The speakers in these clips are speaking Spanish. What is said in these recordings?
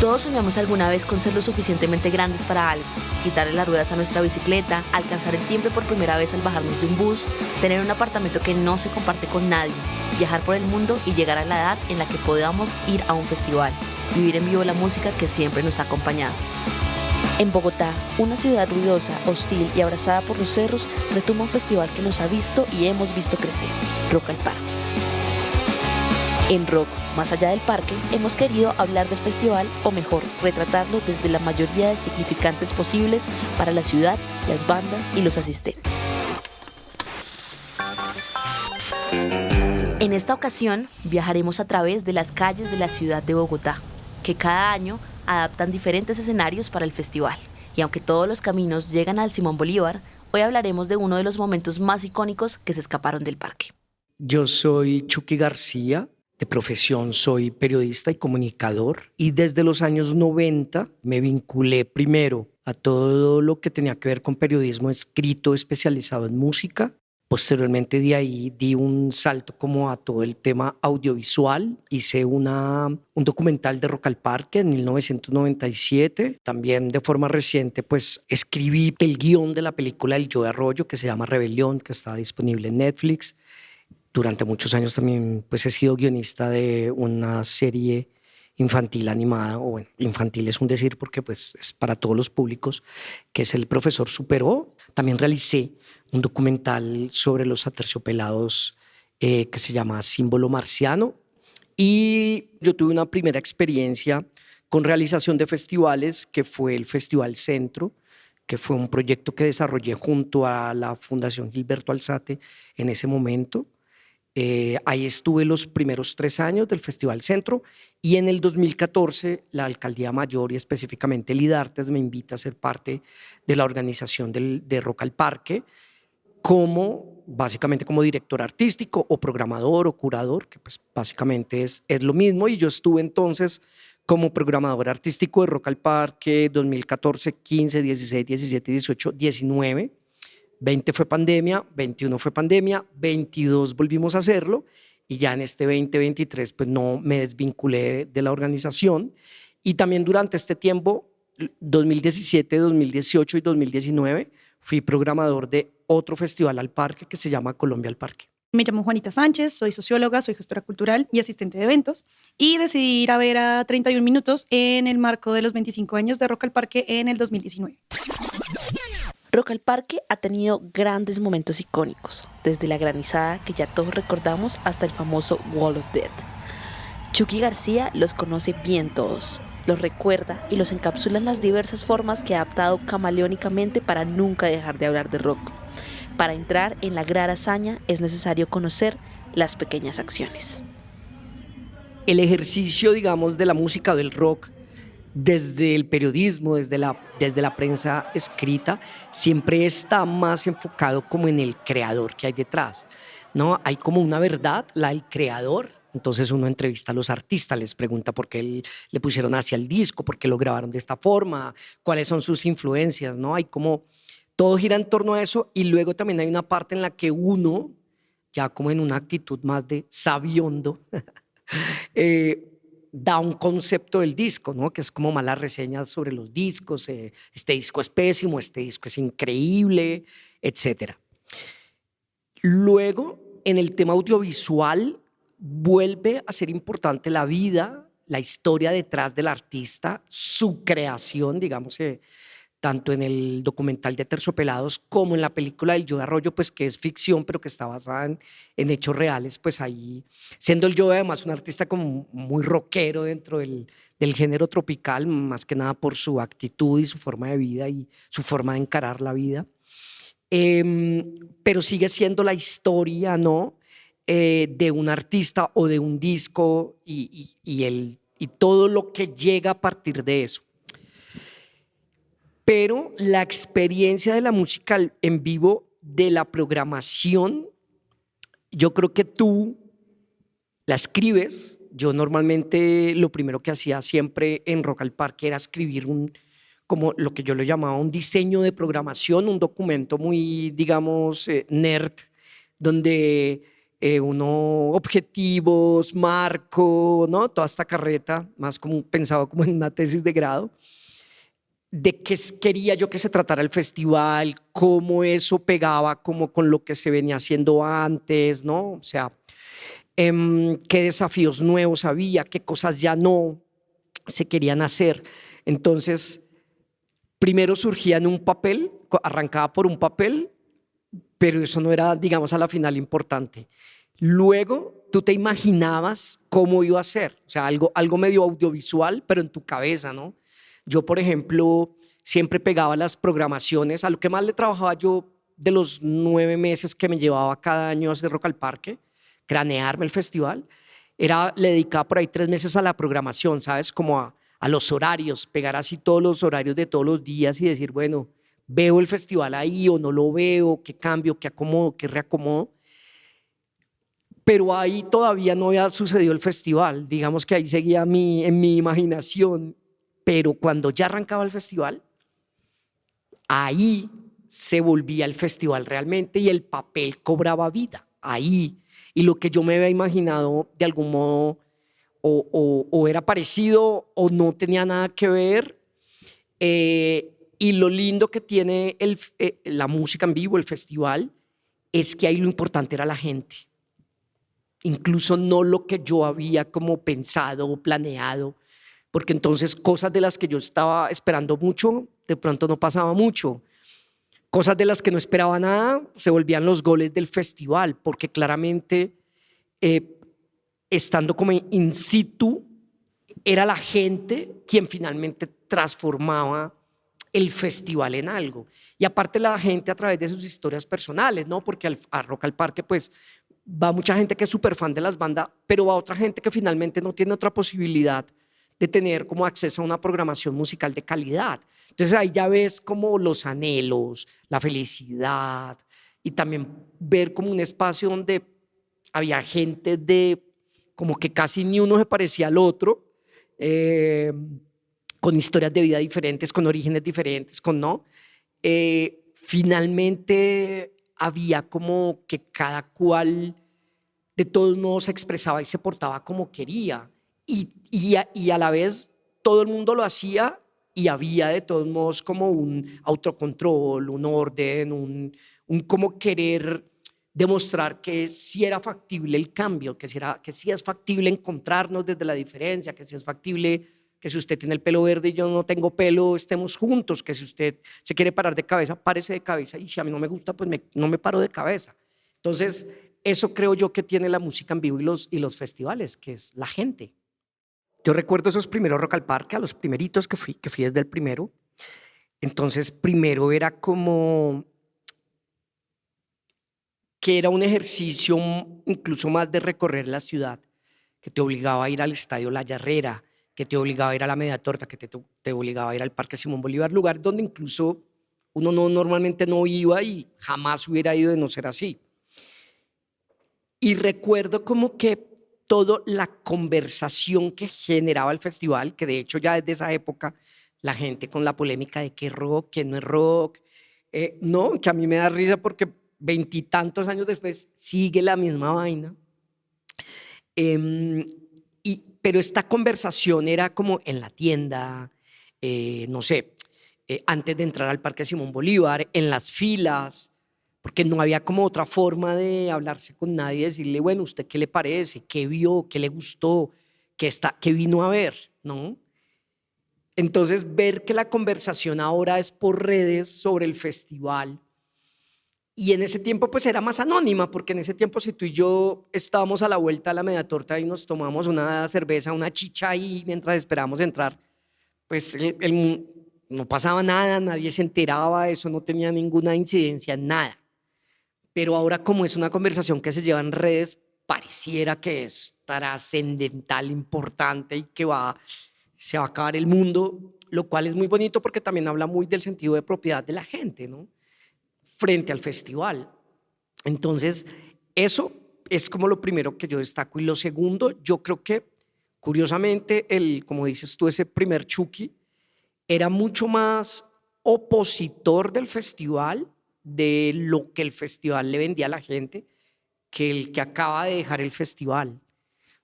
Todos soñamos alguna vez con ser lo suficientemente grandes para algo, quitarle las ruedas a nuestra bicicleta, alcanzar el tiempo por primera vez al bajarnos de un bus, tener un apartamento que no se comparte con nadie, viajar por el mundo y llegar a la edad en la que podamos ir a un festival, vivir en vivo la música que siempre nos ha acompañado. En Bogotá, una ciudad ruidosa, hostil y abrazada por los cerros, retoma un festival que nos ha visto y hemos visto crecer, Rock al Parque. En Rock, más allá del parque, hemos querido hablar del festival, o mejor, retratarlo desde la mayoría de significantes posibles para la ciudad, las bandas y los asistentes. En esta ocasión, viajaremos a través de las calles de la ciudad de Bogotá, que cada año adaptan diferentes escenarios para el festival. Y aunque todos los caminos llegan al Simón Bolívar, hoy hablaremos de uno de los momentos más icónicos que se escaparon del parque. Yo soy Chucky García. De profesión soy periodista y comunicador y desde los años 90 me vinculé primero a todo lo que tenía que ver con periodismo escrito especializado en música. Posteriormente de ahí di un salto como a todo el tema audiovisual. Hice un documental de Rock al Parque en 1997. También de forma reciente pues escribí el guión de la película El Joe Arroyo que se llama Rebelión, que está disponible en Netflix. Durante muchos años también pues, he sido guionista de una serie infantil animada, o bueno, infantil es un decir porque pues, es para todos los públicos, que es El Profesor Superó. También realicé un documental sobre los aterciopelados que se llama Símbolo Marciano. Y yo tuve una primera experiencia con realización de festivales, que fue el Festival Centro, que fue un proyecto que desarrollé junto a la Fundación Gilberto Alzate en ese momento. Ahí estuve los primeros 3 años del Festival Centro y en el 2014 la Alcaldía Mayor y específicamente el IDARTES me invita a ser parte de la organización de Rock al Parque básicamente como director artístico o programador o curador, que pues básicamente es lo mismo, y yo estuve entonces como programador artístico de Rock al Parque 2014, 15, 16, 17, 18, 19. 20 fue pandemia, 21 fue pandemia, 22 volvimos a hacerlo y ya en este 2023 pues no me desvinculé de la organización. Y también durante este tiempo, 2017, 2018 y 2019, fui programador de otro festival al parque que se llama Colombia al Parque. Me llamo Juanita Sánchez, soy socióloga, soy gestora cultural y asistente de eventos y decidí ir a ver a 31 Minutos en el marco de los 25 años de Rock al Parque en el 2019. Rock al Parque ha tenido grandes momentos icónicos, desde la granizada que ya todos recordamos hasta el famoso Wall of Death. Chucky García los conoce bien todos, los recuerda y los encapsula en las diversas formas que ha adaptado camaleónicamente para nunca dejar de hablar de rock. Para entrar en la gran hazaña es necesario conocer las pequeñas acciones. El ejercicio, digamos, de la música del rock desde el periodismo, desde la prensa escrita, siempre está más enfocado como en el creador que hay detrás, ¿no? Hay como una verdad, la del creador. Entonces uno entrevista a los artistas, les pregunta por qué le pusieron hacia el disco, por qué lo grabaron de esta forma, cuáles son sus influencias, ¿no? Hay como, todo gira en torno a eso, y luego también hay una parte en la que uno, ya como en una actitud más de sabiondo, da un concepto del disco, ¿no? Que es como malas reseñas sobre los discos, este disco es pésimo, este disco es increíble, etc. Luego, en el tema audiovisual, vuelve a ser importante la vida, la historia detrás del artista, su creación, digamos, tanto en el documental de Aterciopelados como en la película del Joe Arroyo, pues que es ficción, pero que está basada en hechos reales, pues ahí, siendo el Joe además un artista como muy rockero dentro del género tropical, más que nada por su actitud y su forma de vida y su forma de encarar la vida. Pero sigue siendo la historia, ¿no? De un artista o de un disco y todo lo que llega a partir de eso. Pero la experiencia de la música en vivo, de la programación, yo creo que tú la escribes. Yo normalmente lo primero que hacía siempre en Rock al Parque era escribir como lo que yo le llamaba un diseño de programación, un documento muy, digamos, nerd, donde objetivos, marco, ¿no? Toda esta carreta, más como pensado como en una tesis de grado, de qué quería yo que se tratara el festival, cómo eso pegaba como con lo que se venía haciendo antes, ¿no? O sea, qué desafíos nuevos había, qué cosas ya no se querían hacer. Entonces, primero surgía en un papel, arrancaba por un papel, pero eso no era, digamos, a la final importante. Luego, tú te imaginabas cómo iba a ser, o sea, algo medio audiovisual, pero en tu cabeza, ¿no? Yo, por ejemplo, siempre pegaba las programaciones, a lo que más le trabajaba yo de los 9 meses que me llevaba cada año a hacer Rock al Parque, cranearme el festival, le dedicaba por ahí 3 meses a la programación, ¿sabes? Como a los horarios, pegar así todos los horarios de todos los días y decir, bueno, veo el festival ahí o no lo veo, qué cambio, qué acomodo, qué reacomodo. Pero ahí todavía no había sucedido el festival, digamos que ahí seguía en mi imaginación, pero cuando ya arrancaba el festival, ahí se volvía el festival realmente y el papel cobraba vida, ahí. Y lo que yo me había imaginado de algún modo o era parecido o no tenía nada que ver. Y lo lindo que tiene la música en vivo, el festival, es que ahí lo importante era la gente. Incluso no lo que yo había como pensado o planeado, porque entonces cosas de las que yo estaba esperando mucho, de pronto no pasaba mucho. Cosas de las que no esperaba nada, se volvían los goles del festival, porque claramente, estando como in situ, era la gente quien finalmente transformaba el festival en algo. Y aparte la gente a través de sus historias personales, ¿no? Porque a Rock al Parque pues va mucha gente que es súper fan de las bandas, pero va otra gente que finalmente no tiene otra posibilidad de tener como acceso a una programación musical de calidad. Entonces ahí ya ves como los anhelos, la felicidad y también ver como un espacio donde había gente de como que casi ni uno se parecía al otro, con historias de vida diferentes, con orígenes diferentes, finalmente había como que cada cual de todos modos se expresaba y se portaba como quería y a la vez todo el mundo lo hacía y había de todos modos como un autocontrol, un orden, un como querer demostrar que sí era factible el cambio, que sí es factible encontrarnos desde la diferencia, que sí es factible que si usted tiene el pelo verde y yo no tengo pelo, estemos juntos, que si usted se quiere parar de cabeza, párese de cabeza y si a mí no me gusta, pues no me paro de cabeza. Entonces, eso creo yo que tiene la música en vivo y los festivales, que es la gente. Yo recuerdo esos primeros Rock al Parque, a los primeritos que fui desde el primero. Entonces, primero era como que era un ejercicio incluso más de recorrer la ciudad, que te obligaba a ir al Estadio La Yarrera, que te obligaba a ir a la Media Torta, que te obligaba a ir al Parque Simón Bolívar, lugar donde incluso uno normalmente no iba y jamás hubiera ido de no ser así. Y recuerdo como que toda la conversación que generaba el festival, que de hecho ya desde esa época la gente con la polémica de qué rock, qué no es rock, no, que a mí me da risa porque 20 y tantos años después sigue la misma vaina. Pero esta conversación era como en la tienda, no sé, antes de entrar al Parque Simón Bolívar, en las filas, porque no había como otra forma de hablarse con nadie, decirle, bueno, ¿usted qué le parece? ¿Qué vio? ¿Qué le gustó? ¿Qué vino a ver? ¿No? Entonces, ver que la conversación ahora es por redes sobre el festival, y en ese tiempo pues era más anónima, porque en ese tiempo si tú y yo estábamos a la vuelta de la Media Torta y nos tomamos una cerveza, una chicha ahí mientras esperábamos entrar, pues no pasaba nada, nadie se enteraba, eso no tenía ninguna incidencia en nada. Pero ahora como es una conversación que se lleva en redes, pareciera que es trascendental, importante y que se va a acabar el mundo, lo cual es muy bonito porque también habla muy del sentido de propiedad de la gente, ¿no? Frente al festival. Entonces, eso es como lo primero que yo destaco. Y lo segundo, yo creo que, curiosamente, como dices tú, ese primer Chucky era mucho más opositor del festival, de lo que el festival le vendía a la gente, que el que acaba de dejar el festival,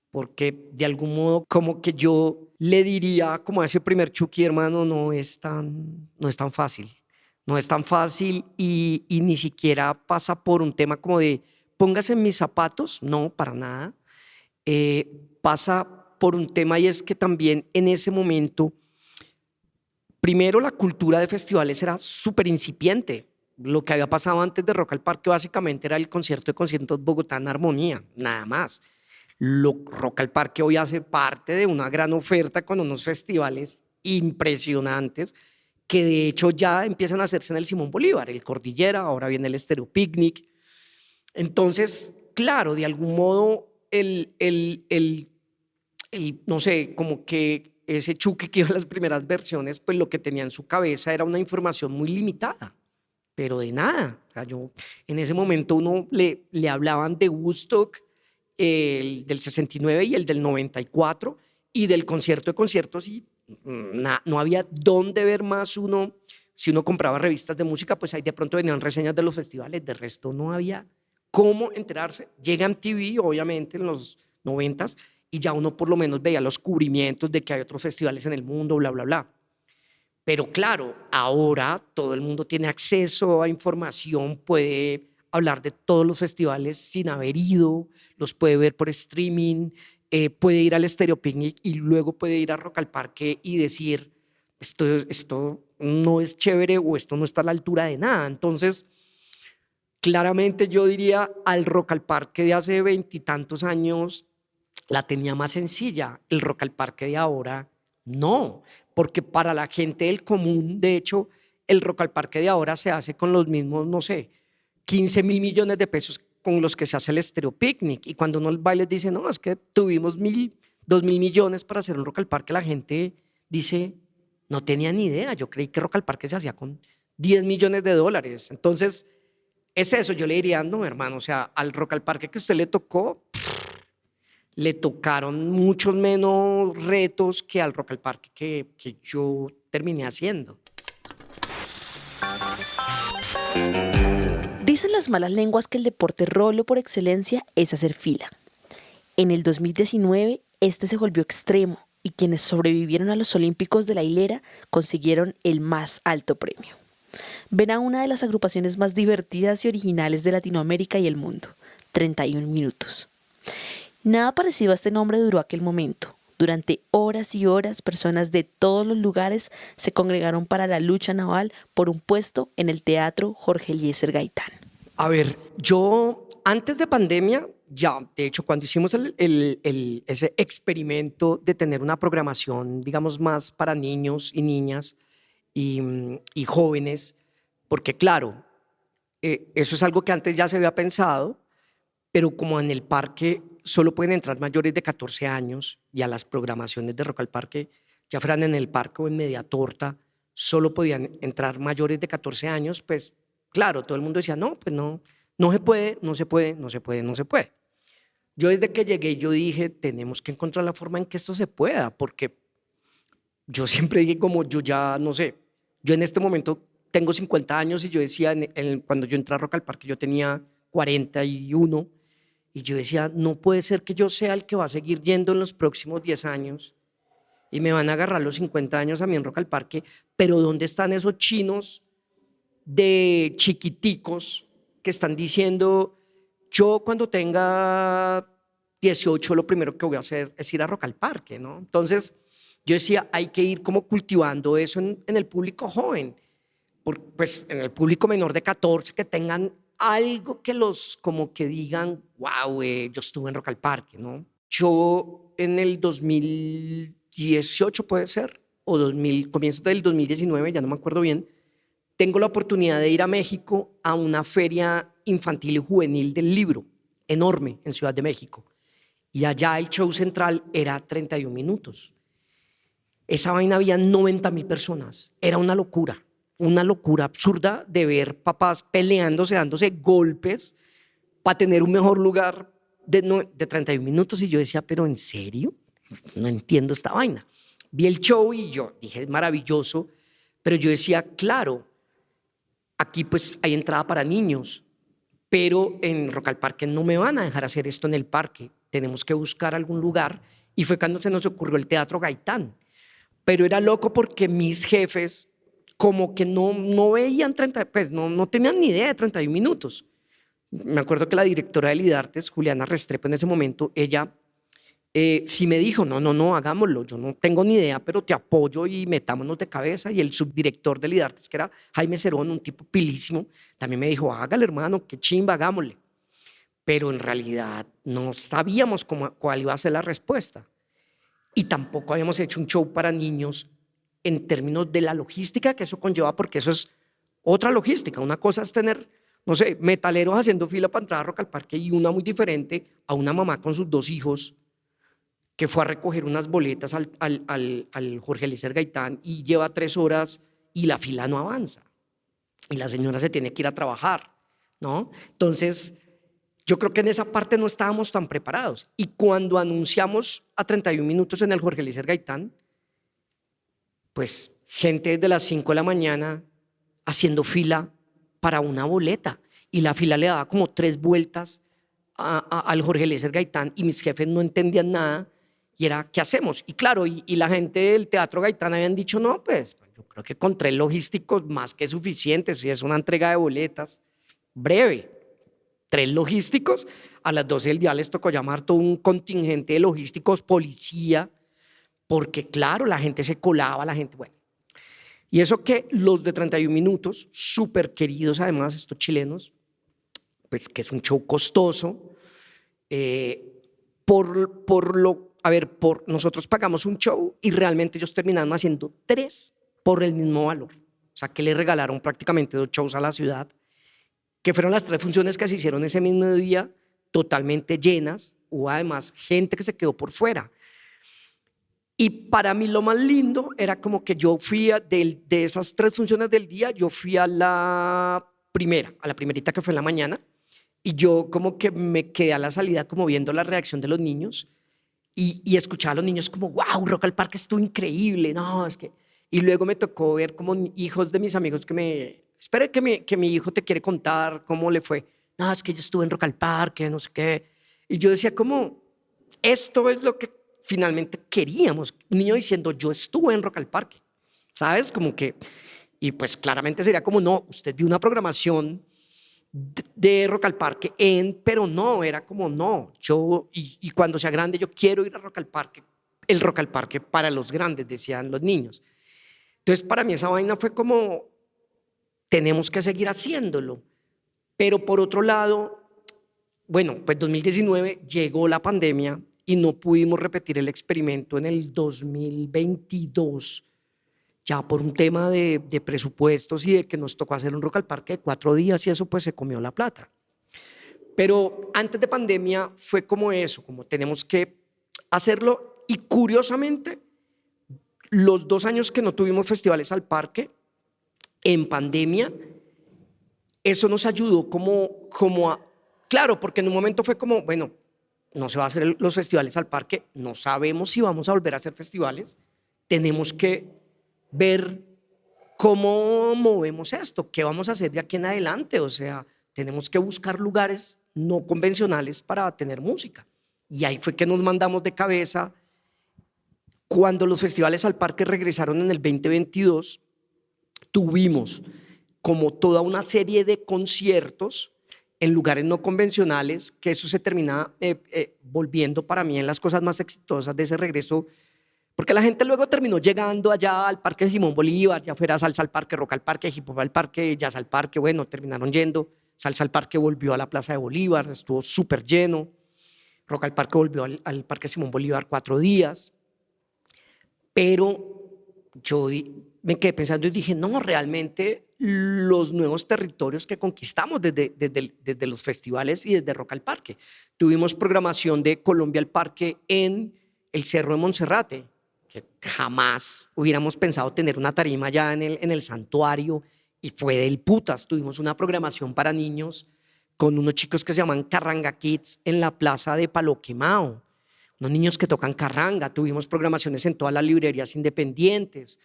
porque de algún modo como que yo le diría como a ese primer Chucky, hermano, no es tan fácil. No es tan fácil y ni siquiera pasa por un tema como de póngase en mis zapatos, no, para nada. Pasa por un tema y es que también en ese momento, primero la cultura de festivales era súper incipiente. Lo que había pasado antes de Rock al Parque básicamente era el concierto de conciertos Bogotá en Armonía, nada más. Rock al Parque hoy hace parte de una gran oferta con unos festivales impresionantes que de hecho ya empiezan a hacerse en el Simón Bolívar, el Cordillera, ahora viene el Estéreo Picnic. Entonces, claro, de algún modo, no sé, como que ese Chucky que iba a las primeras versiones, pues lo que tenía en su cabeza era una información muy limitada, pero de nada. O sea, yo, en ese momento uno le hablaban de Woodstock, el del 69 y el del 94, y del concierto de conciertos, y no había dónde ver más uno. Si uno compraba revistas de música, pues ahí de pronto venían reseñas de los festivales, de resto no había cómo enterarse. Llega MTV, obviamente, en los 90s, y ya uno por lo menos veía los cubrimientos de que hay otros festivales en el mundo, bla, bla, bla. Pero claro, ahora todo el mundo tiene acceso a información, puede hablar de todos los festivales sin haber ido, los puede ver por streaming, puede ir al Estéreo Picnic y luego puede ir a Rock al Parque y decir, esto no es chévere o esto no está a la altura de nada. Entonces, claramente yo diría, al Rock al Parque de hace 20 y tantos años la tenía más sencilla, el Rock al Parque de ahora no, porque para la gente del común, de hecho, el Rock al Parque de ahora se hace con los mismos, no sé, 15.000 millones de pesos con los que se hace el Estéreo Picnic, y cuando uno va y les dice, no, es que tuvimos 2.000 millones para hacer un Rock al Parque, la gente dice, no tenía ni idea, yo creí que Rock al Parque se hacía con 10 millones de dólares. Entonces, es eso, yo le diría, no, hermano, o sea, al Rock al Parque que a usted le tocó, le tocaron muchos menos retos que al Rock al Parque que yo terminé haciendo. Dicen las malas lenguas que el deporte rolo por excelencia es hacer fila. En el 2019, este se volvió extremo y quienes sobrevivieron a los Olímpicos de la Hilera consiguieron el más alto premio. Ven a una de las agrupaciones más divertidas y originales de Latinoamérica y el mundo, 31 minutos. Nada parecido a este nombre duró aquel momento. Durante horas y horas, personas de todos los lugares se congregaron para la lucha naval por un puesto en el Teatro Jorge Eliezer Gaitán. A ver, yo antes de pandemia, ya, de hecho, cuando hicimos ese experimento de tener una programación, digamos, más para niños y niñas y jóvenes, porque claro, eso es algo que antes ya se había pensado, pero como en el parque solo pueden entrar mayores de 14 años y a las programaciones de Rock al Parque, ya fueran en el parque o en Mediatorta, solo podían entrar mayores de 14 años, pues claro, todo el mundo decía, no, pues no se puede, no se puede, no se puede, no se puede. Yo desde que llegué, yo dije, tenemos que encontrar la forma en que esto se pueda, porque yo siempre dije como yo ya, no sé, yo en este momento tengo 50 años y yo decía, cuando yo entré a Rock al Parque yo tenía 41 y yo decía, no puede ser que yo sea el que va a seguir yendo en los próximos 10 años y me van a agarrar los 50 años a mí en Rock al Parque, pero ¿dónde están esos chinos de chiquiticos que están diciendo, yo cuando tenga 18 lo primero que voy a hacer es ir a Rock al Parque, ¿no? Entonces yo decía, hay que ir como cultivando eso en el público joven, pues en el público menor de 14, que tengan algo que los como que digan, wow, yo estuve en Rock al Parque, ¿no? Yo en el 2018 puede ser, o comienzo del 2019, ya no me acuerdo bien, tengo la oportunidad de ir a México a una feria infantil y juvenil del libro, enorme, en Ciudad de México. Y allá el show central era 31 minutos. Esa vaina había 90.000 personas. Era una locura absurda de ver papás peleándose, dándose golpes para tener un mejor lugar de 31 minutos. Y yo decía, ¿pero en serio? No entiendo esta vaina. Vi el show y yo dije, es maravilloso, pero yo decía, claro, aquí pues hay entrada para niños, pero en Rock al Parque no me van a dejar hacer esto en el parque, tenemos que buscar algún lugar, y fue cuando se nos ocurrió el Teatro Gaitán. Pero era loco porque mis jefes como que no veían 30, pues no tenían ni idea de 31 minutos. Me acuerdo que la directora de Lidartes, Juliana Restrepo, en ese momento, ella sí me dijo, no, hagámoslo, yo no tengo ni idea, pero te apoyo y metámonos de cabeza. Y el subdirector de Lidartes, que era Jaime Cerón, un tipo pilísimo, también me dijo, hágale hermano, qué chimba, hagámosle. Pero en realidad no sabíamos cuál iba a ser la respuesta. Y tampoco habíamos hecho un show para niños en términos de la logística que eso conlleva, porque eso es otra logística. Una cosa es tener, no sé, metaleros haciendo fila para entrar a Rock al Parque, y una muy diferente a una mamá con sus 2 hijos que fue a recoger unas boletas al Jorge Eliezer Gaitán y lleva 3 horas y la fila no avanza. Y la señora se tiene que ir a trabajar, ¿no? Entonces, yo creo que en esa parte no estábamos tan preparados. Y cuando anunciamos a 31 minutos en el Jorge Eliezer Gaitán, pues gente desde las 5 de la mañana haciendo fila para una boleta. Y la fila le daba como 3 vueltas al Jorge Eliezer Gaitán, y mis jefes no entendían nada. Y era, ¿qué hacemos? Y claro, y la gente del Teatro Gaitán habían dicho, no, pues yo creo que con 3 logísticos más que suficientes, si es una entrega de boletas breve. 3 logísticos, a las 12 del día les tocó llamar todo un contingente de logísticos, policía, porque claro, la gente se colaba, la gente, bueno. Y eso que los de 31 minutos, súper queridos además, estos chilenos, pues que es un show costoso, nosotros pagamos un show y realmente ellos terminaron haciendo 3 por el mismo valor. O sea, que le regalaron prácticamente 2 shows a la ciudad, que fueron las 3 funciones que se hicieron ese mismo día, totalmente llenas. Hubo además gente que se quedó por fuera. Y para mí lo más lindo era como que yo fui de esas 3 funciones del día, yo fui a la primerita que fue en la mañana, y yo como que me quedé a la salida como viendo la reacción de los niños y escuchaba a los niños como, wow, Rock al Parque estuvo increíble, no, es que... Y luego me tocó ver como hijos de mis amigos espera que mi hijo te quiere contar cómo le fue. No, es que yo estuve en Rock al Parque, no sé qué. Y yo decía como, esto es lo que finalmente queríamos. Un niño diciendo, yo estuve en Rock al Parque, ¿sabes? Como que, y pues claramente sería como, no, usted vio una programación de Rock al Parque pero no, era como, no, y cuando sea grande yo quiero ir a Rock al Parque, el Rock al Parque para los grandes, decían los niños. Entonces para mí esa vaina fue como, tenemos que seguir haciéndolo. Pero por otro lado, bueno, pues 2019 llegó la pandemia y no pudimos repetir el experimento en el 2022, ya por un tema de presupuestos y de que nos tocó hacer un Rock al Parque de 4 días y eso pues se comió la plata. Pero antes de pandemia fue como eso, como tenemos que hacerlo, y curiosamente los 2 años que no tuvimos festivales al parque, en pandemia, eso nos ayudó como a, claro, porque en un momento fue como, bueno, no se va a hacer los festivales al parque, no sabemos si vamos a volver a hacer festivales, tenemos que ver cómo movemos esto, qué vamos a hacer de aquí en adelante, o sea, tenemos que buscar lugares no convencionales para tener música. Y ahí fue que nos mandamos de cabeza. Cuando los festivales al parque regresaron en el 2022, tuvimos como toda una serie de conciertos en lugares no convencionales, que eso se termina volviendo para mí en las cosas más exitosas de ese regreso, porque la gente luego terminó llegando allá al Parque Simón Bolívar, ya fuera salsa al parque, rock al parque, hip hop al parque, jazz al parque, bueno, terminaron yendo, salsa al parque volvió a la Plaza de Bolívar, estuvo súper lleno, rock al parque volvió al Parque Simón Bolívar 4 días, pero yo me quedé pensando y dije, no, realmente los nuevos territorios que conquistamos desde los festivales y desde Rock al Parque. Tuvimos programación de Colombia al Parque en el Cerro de Monserrate, que jamás hubiéramos pensado tener una tarima ya en el santuario, y fue del putas. Tuvimos una programación para niños con unos chicos que se llaman Carranga Kids en la plaza de Palo Quemao, unos niños que tocan carranga. Tuvimos programaciones en todas las librerías independientes.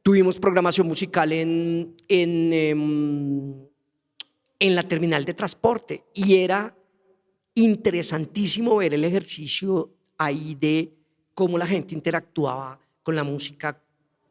Tuvimos programación musical en en la terminal de transporte y era interesantísimo ver el ejercicio ahí de cómo la gente interactuaba con la música,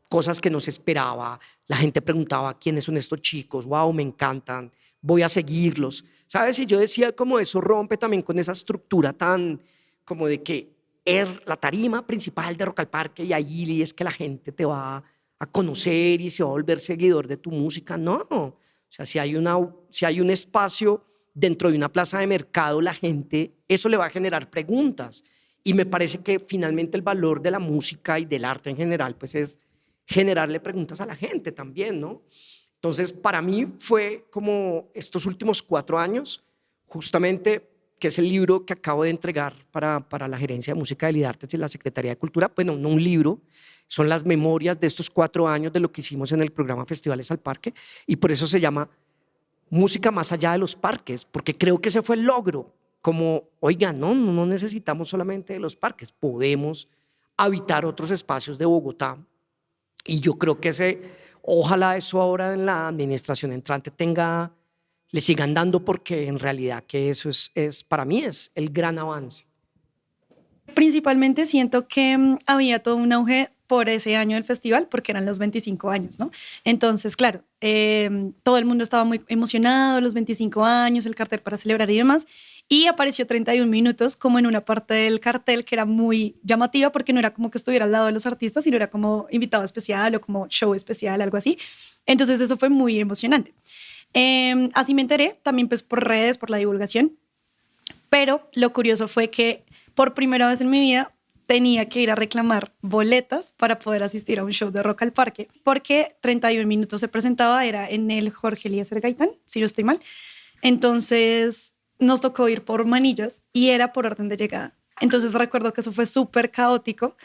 cosas que no se esperaba. La gente preguntaba quiénes son estos chicos, wow, me encantan, voy a seguirlos, ¿sabes? Y yo decía como eso rompe también con esa estructura tan como de que es la tarima principal de Rock al Parque y allí es que la gente te va a conocer y se va a volver seguidor de tu música. No, o sea, si hay un espacio dentro de una plaza de mercado, la gente, eso le va a generar preguntas. Y me parece que finalmente el valor de la música y del arte en general, pues es generarle preguntas a la gente también, ¿no? Entonces, para mí fue como estos últimos 4 años, justamente, que es el libro que acabo de entregar para la Gerencia de Música y Artes de la Secretaría de Cultura. Bueno, no un libro, son las memorias de estos 4 años de lo que hicimos en el programa Festivales al Parque, y por eso se llama Música más allá de los parques, porque creo que ese fue el logro, como, oiga, no necesitamos solamente de los parques, podemos habitar otros espacios de Bogotá, y yo creo que ojalá eso ahora en la administración entrante le sigan dando, porque en realidad que eso para mí es el gran avance. Principalmente siento que había todo un auge por ese año del festival, porque eran los 25 años, ¿no? Entonces, claro, todo el mundo estaba muy emocionado, los 25 años, el cartel para celebrar y demás, y apareció 31 minutos como en una parte del cartel que era muy llamativa, porque no era como que estuviera al lado de los artistas, sino era como invitado especial o como show especial, algo así. Entonces eso fue muy emocionante. Así me enteré, también pues por redes, por la divulgación, pero lo curioso fue que por primera vez en mi vida tenía que ir a reclamar boletas para poder asistir a un show de Rock al Parque, porque 31 minutos se presentaba, era en el Jorge Eliezer Gaitán, si no estoy mal. Entonces nos tocó ir por manillas y era por orden de llegada. Entonces recuerdo que eso fue súper caótico,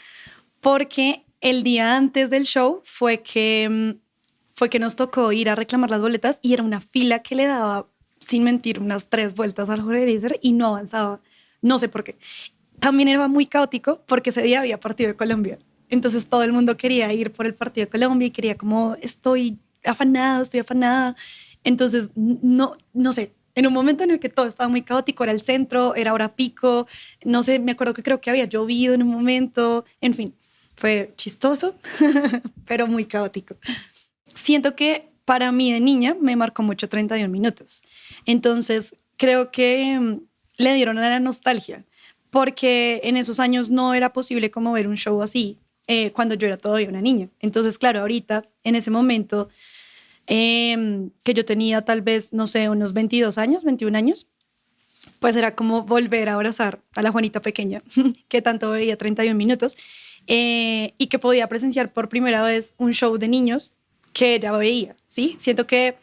porque el día antes del show fue que nos tocó ir a reclamar las boletas y era una fila que le daba, sin mentir, unas 3 vueltas al Jorge Eliezer y no avanzaba, no sé por qué. También era muy caótico porque ese día había partido de Colombia. Entonces todo el mundo quería ir por el partido de Colombia y quería como, estoy afanada. Entonces, no sé, en un momento en el que todo estaba muy caótico, era el centro, era hora pico, no sé, me acuerdo que creo que había llovido en un momento, en fin, fue chistoso, pero muy caótico. Siento que para mí de niña me marcó mucho 31 minutos. Entonces, creo que le dieron a la nostalgia, porque en esos años no era posible como ver un show así cuando yo era todavía una niña. Entonces, claro, ahorita, en ese momento, que yo tenía tal vez, no sé, unos 22 años, 21 años, pues era como volver a abrazar a la Juanita pequeña, que tanto veía 31 minutos, y que podía presenciar por primera vez un show de niños que ella veía, ¿sí? Siento que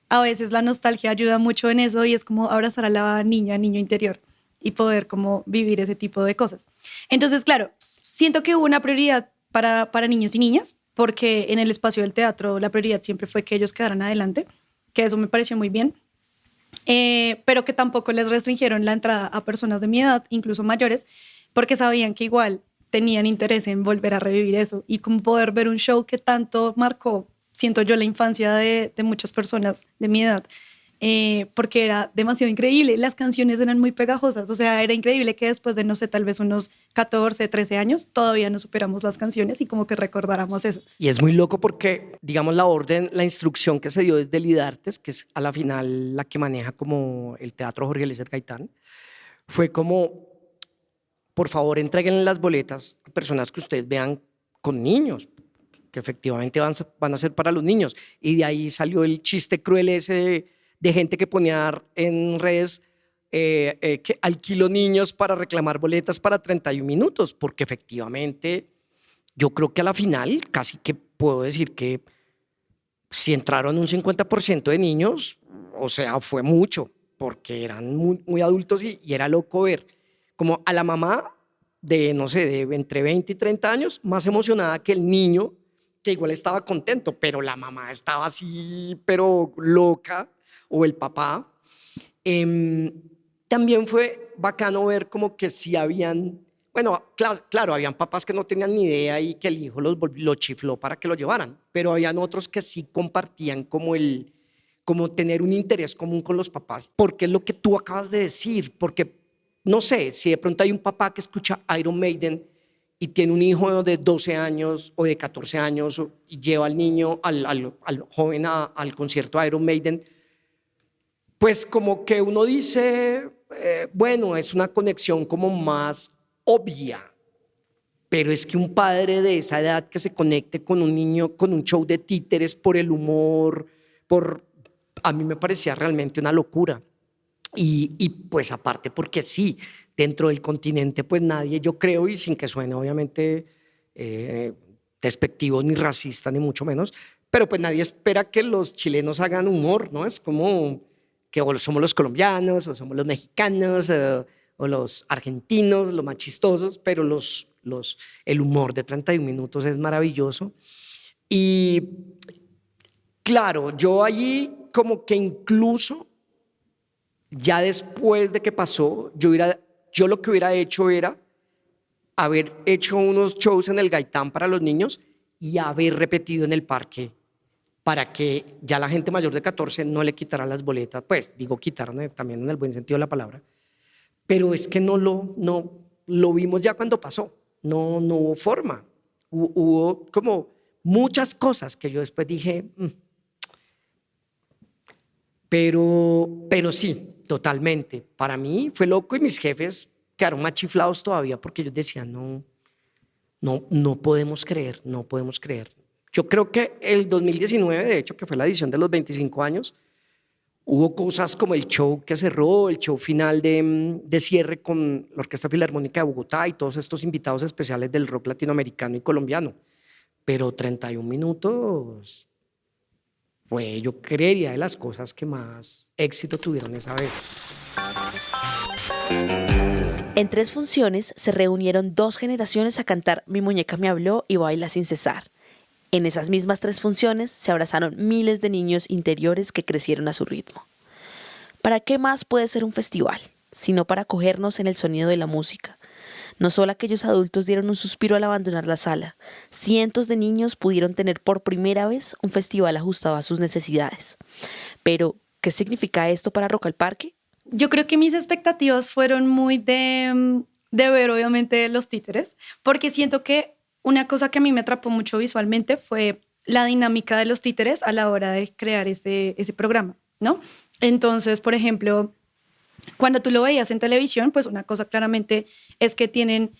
a veces la nostalgia ayuda mucho en eso y es como abrazar a la niño interior y poder como vivir ese tipo de cosas. Entonces, claro, siento que hubo una prioridad para niños y niñas, porque en el espacio del teatro la prioridad siempre fue que ellos quedaran adelante, que eso me pareció muy bien, pero que tampoco les restringieron la entrada a personas de mi edad, incluso mayores, porque sabían que igual tenían interés en volver a revivir eso y como poder ver un show que tanto marcó, siento yo, la infancia de muchas personas de mi edad, porque era demasiado increíble. Las canciones eran muy pegajosas, o sea, era increíble que después de, no sé, tal vez unos 14, 13 años, todavía no superamos las canciones y como que recordáramos eso. Y es muy loco porque, digamos, la instrucción que se dio desde el IDARTES, que es a la final la que maneja como el Teatro Jorge Eliezer Gaitán, fue como, por favor, entreguen las boletas a personas que ustedes vean con niños, que efectivamente van a ser para los niños. Y de ahí salió el chiste cruel ese de gente que ponía en redes que alquilo niños para reclamar boletas para 31 minutos, porque efectivamente yo creo que a la final casi que puedo decir que si entraron un 50% de niños, o sea, fue mucho, porque eran muy, muy adultos y era loco ver como a la mamá de, no sé, de entre 20 y 30 años, más emocionada que el niño, que igual estaba contento, pero la mamá estaba así, pero loca, o el papá. También fue bacano ver como que sí habían, bueno, claro, habían papás que no tenían ni idea y que el hijo lo chifló para que lo llevaran, pero habían otros que sí compartían como como tener un interés común con los papás, porque es lo que tú acabas de decir, porque no sé, si de pronto hay un papá que escucha Iron Maiden y tiene un hijo de 12 años o de 14 años y lleva al niño, al joven al concierto de Iron Maiden, pues como que uno dice, bueno, es una conexión como más obvia, pero es que un padre de esa edad que se conecte con un niño, con un show de títeres por el humor, a mí me parecía realmente una locura. Y pues aparte porque sí, dentro del continente pues nadie, yo creo, y sin que suene obviamente despectivo ni racista ni mucho menos, pero pues nadie espera que los chilenos hagan humor, ¿no? Es como que o somos los colombianos o somos los mexicanos o los argentinos, los más chistosos, pero el humor de 31 minutos es maravilloso. Y claro, yo allí como que incluso ya después de que pasó, yo lo que hubiera hecho era haber hecho unos shows en el Gaitán para los niños y haber repetido en el parque para que ya la gente mayor de 14 no le quitara las boletas, pues digo quitaron también en el buen sentido de la palabra, pero es que no lo vimos ya cuando pasó, no hubo forma, hubo como muchas cosas que yo después dije, pero sí, totalmente, para mí fue loco y mis jefes quedaron más chiflados todavía porque ellos decían, no podemos creer, no podemos creer. Yo creo que el 2019, de hecho, que fue la edición de los 25 años, hubo cosas como el show que cerró, el show final de cierre con la Orquesta Filarmónica de Bogotá y todos estos invitados especiales del rock latinoamericano y colombiano. Pero 31 minutos fue, yo creería, de las cosas que más éxito tuvieron esa vez. En 3 funciones se reunieron 2 generaciones a cantar Mi muñeca me habló y Baila sin cesar. En esas mismas 3 funciones se abrazaron miles de niños interiores que crecieron a su ritmo. ¿Para qué más puede ser un festival, sino para acogernos en el sonido de la música? No solo aquellos adultos dieron un suspiro al abandonar la sala, cientos de niños pudieron tener por primera vez un festival ajustado a sus necesidades. Pero, ¿qué significa esto para Rock al Parque? Yo creo que mis expectativas fueron muy de ver obviamente los títeres, porque siento que una cosa que a mí me atrapó mucho visualmente fue la dinámica de los títeres a la hora de crear ese programa, ¿no? Entonces, por ejemplo, cuando tú lo veías en televisión, pues una cosa claramente es que tienen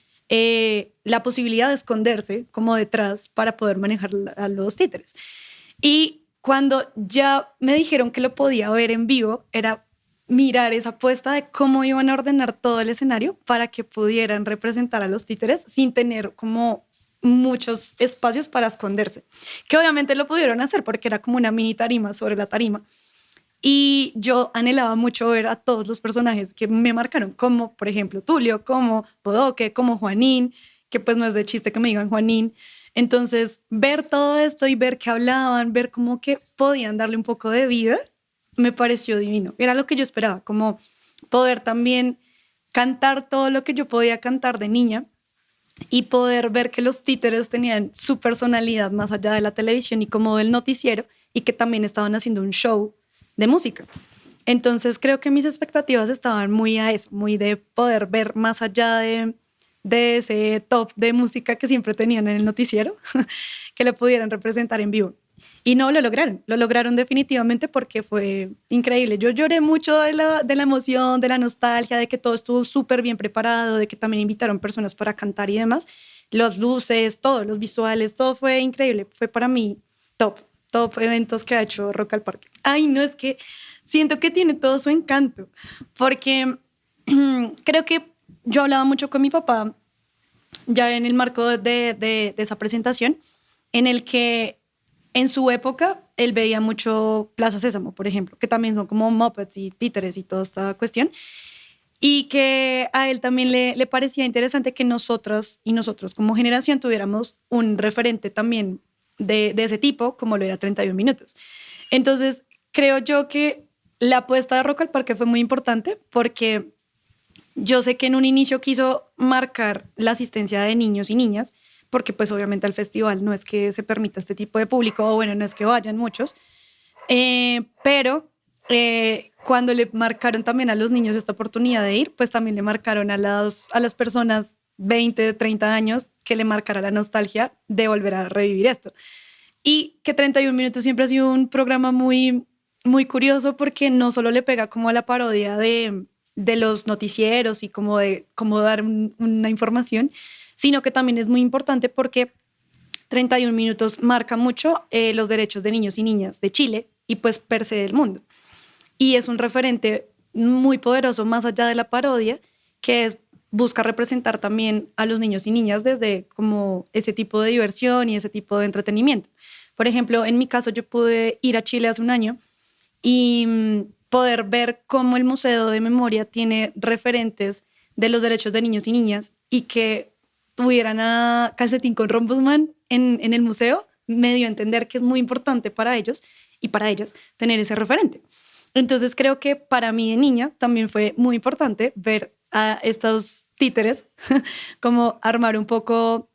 la posibilidad de esconderse como detrás para poder manejar a los títeres. Y cuando ya me dijeron que lo podía ver en vivo, era mirar esa apuesta de cómo iban a ordenar todo el escenario para que pudieran representar a los títeres sin tener como muchos espacios para esconderse, que obviamente lo pudieron hacer porque era como una mini tarima sobre la tarima. Y yo anhelaba mucho ver a todos los personajes que me marcaron, como por ejemplo Tulio, como Bodoque, como Juanín, que pues no es de chiste que me digan Juanín. Entonces, ver todo esto y ver que hablaban, ver cómo que podían darle un poco de vida, me pareció divino. Era lo que yo esperaba, como poder también cantar todo lo que yo podía cantar de niña y poder ver que los títeres tenían su personalidad más allá de la televisión y como del noticiero y que también estaban haciendo un show de música. Entonces creo que mis expectativas estaban muy a eso, muy de poder ver más allá de ese top de música que siempre tenían en el noticiero, que lo pudieran representar en vivo. Y no, lo lograron definitivamente porque fue increíble. Yo lloré mucho de la emoción, de la nostalgia, de que todo estuvo súper bien preparado, de que también invitaron personas para cantar y demás. Las luces, todo, los visuales, todo fue increíble. Fue para mí top eventos que ha hecho Rock al Parque. Ay, no, es que siento que tiene todo su encanto, porque creo que yo hablaba mucho con mi papá ya en el marco de esa presentación, en el que en su época él veía mucho Plaza Sésamo, por ejemplo, que también son como Muppets y títeres y toda esta cuestión, y que a él también le parecía interesante que nosotros como generación tuviéramos un referente también de ese tipo, como lo era 31 minutos. Entonces, creo yo que la apuesta de Rock al Parque fue muy importante porque yo sé que en un inicio quiso marcar la asistencia de niños y niñas, porque pues obviamente al festival no es que se permita este tipo de público, o bueno, no es que vayan muchos, Pero cuando le marcaron también a los niños esta oportunidad de ir, pues también le marcaron a las personas 20, 30 años que le marcara la nostalgia de volver a revivir esto. Y que 31 Minutos siempre ha sido un programa muy, muy curioso porque no solo le pega como a la parodia de los noticieros y como de cómo dar una información, sino que también es muy importante porque 31 Minutos marca mucho los derechos de niños y niñas de Chile y pues per se del mundo. Y es un referente muy poderoso más allá de la parodia, busca representar también a los niños y niñas desde como ese tipo de diversión y ese tipo de entretenimiento. Por ejemplo, en mi caso yo pude ir a Chile hace un año y poder ver cómo el Museo de Memoria tiene referentes de los derechos de niños y niñas y que tuvieran a Calcetín con Rombosman en el museo, me dio a entender que es muy importante para ellos y para ellas tener ese referente. Entonces creo que para mí de niña también fue muy importante ver a estos títeres como armar un poco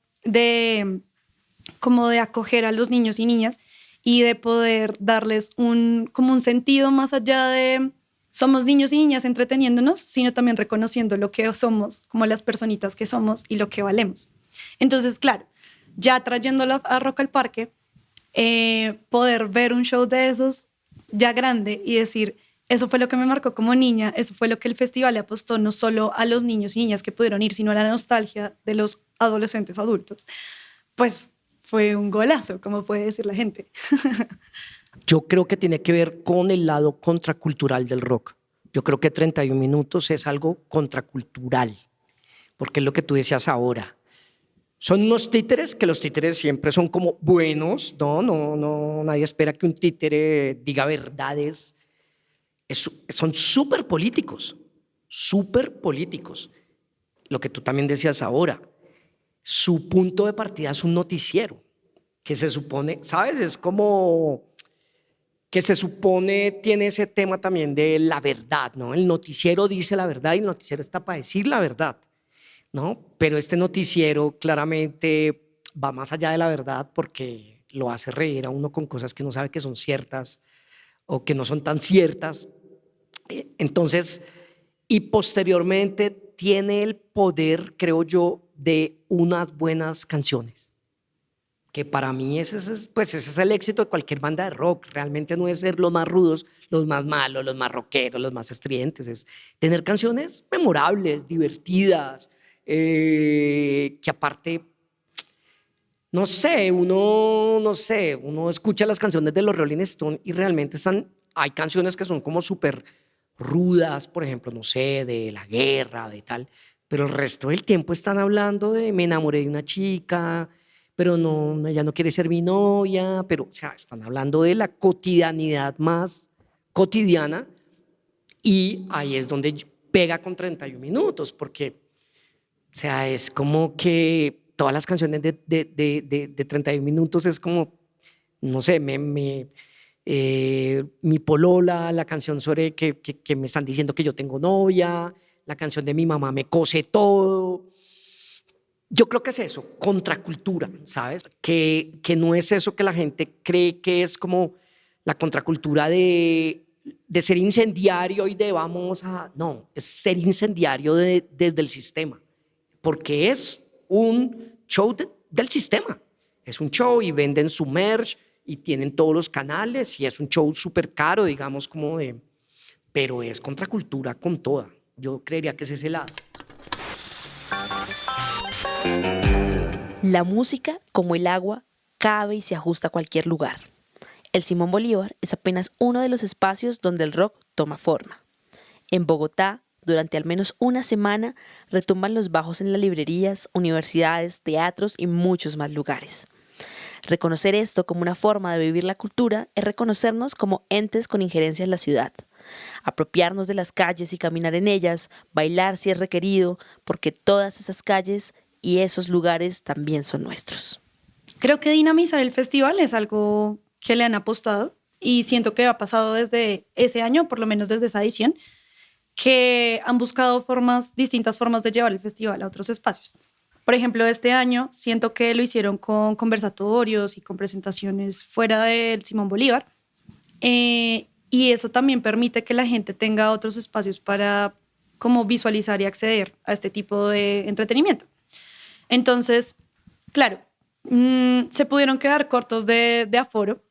como de acoger a los niños y niñas y de poder darles como un sentido más allá de somos niños y niñas entreteniéndonos, sino también reconociendo lo que somos, como las personitas que somos y lo que valemos. Entonces, claro, ya trayéndolo a Rock al Parque, poder ver un show de esos ya grande y decir, eso fue lo que me marcó como niña, eso fue lo que el festival le apostó no solo a los niños y niñas que pudieron ir, sino a la nostalgia de los adolescentes adultos. Pues fue un golazo, como puede decir la gente. Yo creo que tiene que ver con el lado contracultural del rock. Yo creo que 31 Minutos es algo contracultural, porque es lo que tú decías ahora. Son unos títeres que los títeres siempre son como buenos, no, nadie espera que un títere diga verdades. Son súper políticos. Lo que tú también decías ahora, su punto de partida es un noticiero, que se supone, ¿sabes? Es como que se supone tiene ese tema también de la verdad, ¿no? El noticiero dice la verdad y el noticiero está para decir la verdad, ¿no? Pero este noticiero claramente va más allá de la verdad porque lo hace reír a uno con cosas que no sabe que son ciertas o que no son tan ciertas. Entonces, y posteriormente tiene el poder, creo yo, de unas buenas canciones, que para mí ese es el éxito de cualquier banda de rock. Realmente no es ser los más rudos, los más malos, los más rockeros, los más estridentes, es tener canciones memorables, divertidas, que aparte, no sé, uno escucha las canciones de los Rolling Stones y realmente hay canciones que son como súper rudas, por ejemplo, no sé, de la guerra, de tal, pero el resto del tiempo están hablando de me enamoré de una chica, pero no, ella no quiere ser mi novia, pero, o sea, están hablando de la cotidianidad más cotidiana y ahí es donde pega con 31 Minutos, porque, o sea, es como que todas las canciones de 31 Minutos es como, no sé, mi polola, la canción sobre que me están diciendo que yo tengo novia, la canción de mi mamá me cose todo. Yo creo que es eso, contracultura, ¿sabes? Que no es eso que la gente cree que es como la contracultura de ser incendiario y de vamos a... No, es ser incendiario desde el sistema, porque es un show del sistema. Es un show y venden su merch y tienen todos los canales y es un show súper caro, digamos, como de... Pero es contracultura con toda. Yo creería que es ese lado. La música, como el agua, cabe y se ajusta a cualquier lugar. El Simón Bolívar es apenas uno de los espacios donde el rock toma forma. En Bogotá, durante al menos una semana, retumban los bajos en las librerías, universidades, teatros y muchos más lugares. Reconocer esto como una forma de vivir la cultura es reconocernos como entes con injerencia en la ciudad. Apropiarnos de las calles y caminar en ellas, bailar si es requerido, porque todas esas calles y esos lugares también son nuestros. Creo que dinamizar el festival es algo que le han apostado y siento que ha pasado desde ese año, por lo menos desde esa edición, que han buscado distintas formas de llevar el festival a otros espacios. Por ejemplo, este año siento que lo hicieron con conversatorios y con presentaciones fuera del Simón Bolívar Y eso también permite que la gente tenga otros espacios para como visualizar y acceder a este tipo de entretenimiento. Entonces, claro, se pudieron quedar cortos de aforo,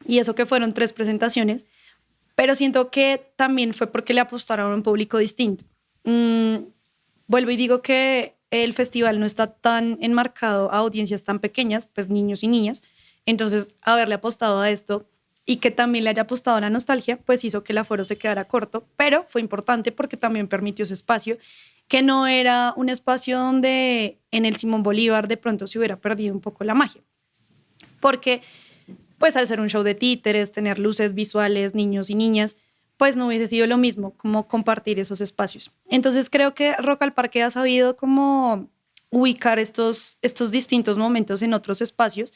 y eso que fueron 3 presentaciones, pero siento que también fue porque le apostaron a un público distinto. Vuelvo y digo que el festival no está tan enmarcado a audiencias tan pequeñas, pues niños y niñas. Entonces, haberle apostado a esto y que también le haya apostado a la nostalgia, pues hizo que el aforo se quedara corto, pero fue importante porque también permitió ese espacio, que no era un espacio donde en el Simón Bolívar de pronto se hubiera perdido un poco la magia. Porque, pues al ser un show de títeres, tener luces visuales, niños y niñas, pues no hubiese sido lo mismo como compartir esos espacios. Entonces creo que Rock al Parque ha sabido cómo ubicar estos distintos momentos en otros espacios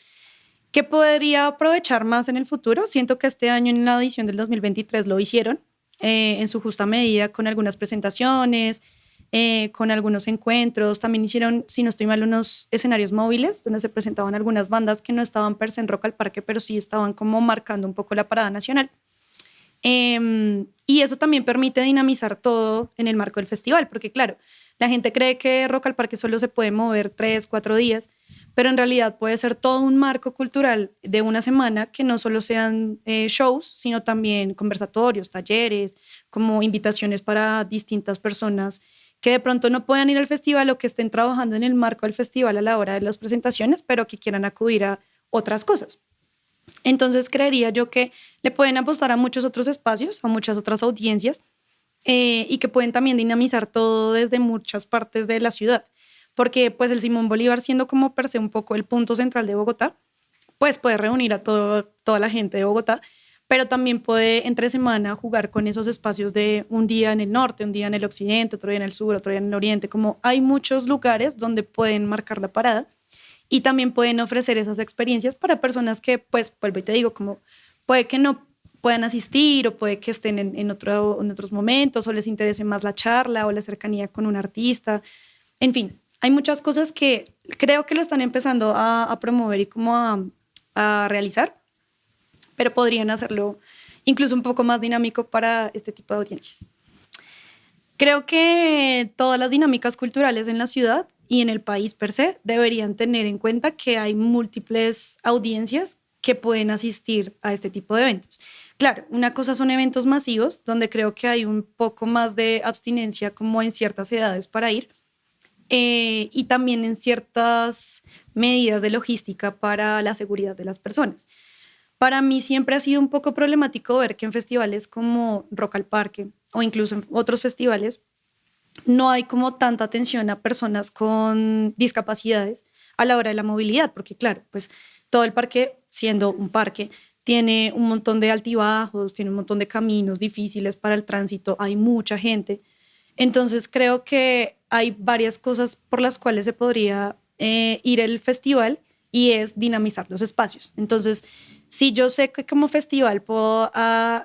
que podría aprovechar más en el futuro. Siento que este año en la edición del 2023 lo hicieron en su justa medida, con algunas presentaciones, con algunos encuentros. También hicieron, si no estoy mal, unos escenarios móviles donde se presentaban algunas bandas que no estaban per se en Rock al Parque, pero sí estaban como marcando un poco la parada nacional. Y eso también permite dinamizar todo en el marco del festival, porque claro, la gente cree que Rock al Parque solo se puede mover 3, 4 días, pero en realidad puede ser todo un marco cultural de una semana que no solo sean shows, sino también conversatorios, talleres, como invitaciones para distintas personas que de pronto no puedan ir al festival o que estén trabajando en el marco del festival a la hora de las presentaciones, pero que quieran acudir a otras cosas. Entonces creería yo que le pueden apostar a muchos otros espacios, a muchas otras audiencias, y que pueden también dinamizar todo desde muchas partes de la ciudad. Porque pues el Simón Bolívar, siendo como per se un poco el punto central de Bogotá, pues puede reunir a toda la gente de Bogotá, pero también puede entre semana jugar con esos espacios de un día en el norte, un día en el occidente, otro día en el sur, otro día en el oriente. Como hay muchos lugares donde pueden marcar la parada y también pueden ofrecer esas experiencias para personas que, pues, vuelvo y te digo, como puede que no puedan asistir o puede que estén en otros momentos o les interese más la charla o la cercanía con un artista. En fin, hay muchas cosas que creo que lo están empezando a promover y como a realizar, pero podrían hacerlo incluso un poco más dinámico para este tipo de audiencias. Creo que todas las dinámicas culturales en la ciudad y en el país per se deberían tener en cuenta que hay múltiples audiencias que pueden asistir a este tipo de eventos. Claro, una cosa son eventos masivos, donde creo que hay un poco más de abstinencia como en ciertas edades para ir, y también en ciertas medidas de logística para la seguridad de las personas. Para mí siempre ha sido un poco problemático ver que en festivales como Rock al Parque o incluso en otros festivales no hay como tanta atención a personas con discapacidades a la hora de la movilidad, porque claro, pues todo el parque, siendo un parque, tiene un montón de altibajos, tiene un montón de caminos difíciles para el tránsito, hay mucha gente. Entonces creo que hay varias cosas por las cuales se podría ir el festival, y es dinamizar los espacios. Entonces, si yo sé que como festival puedo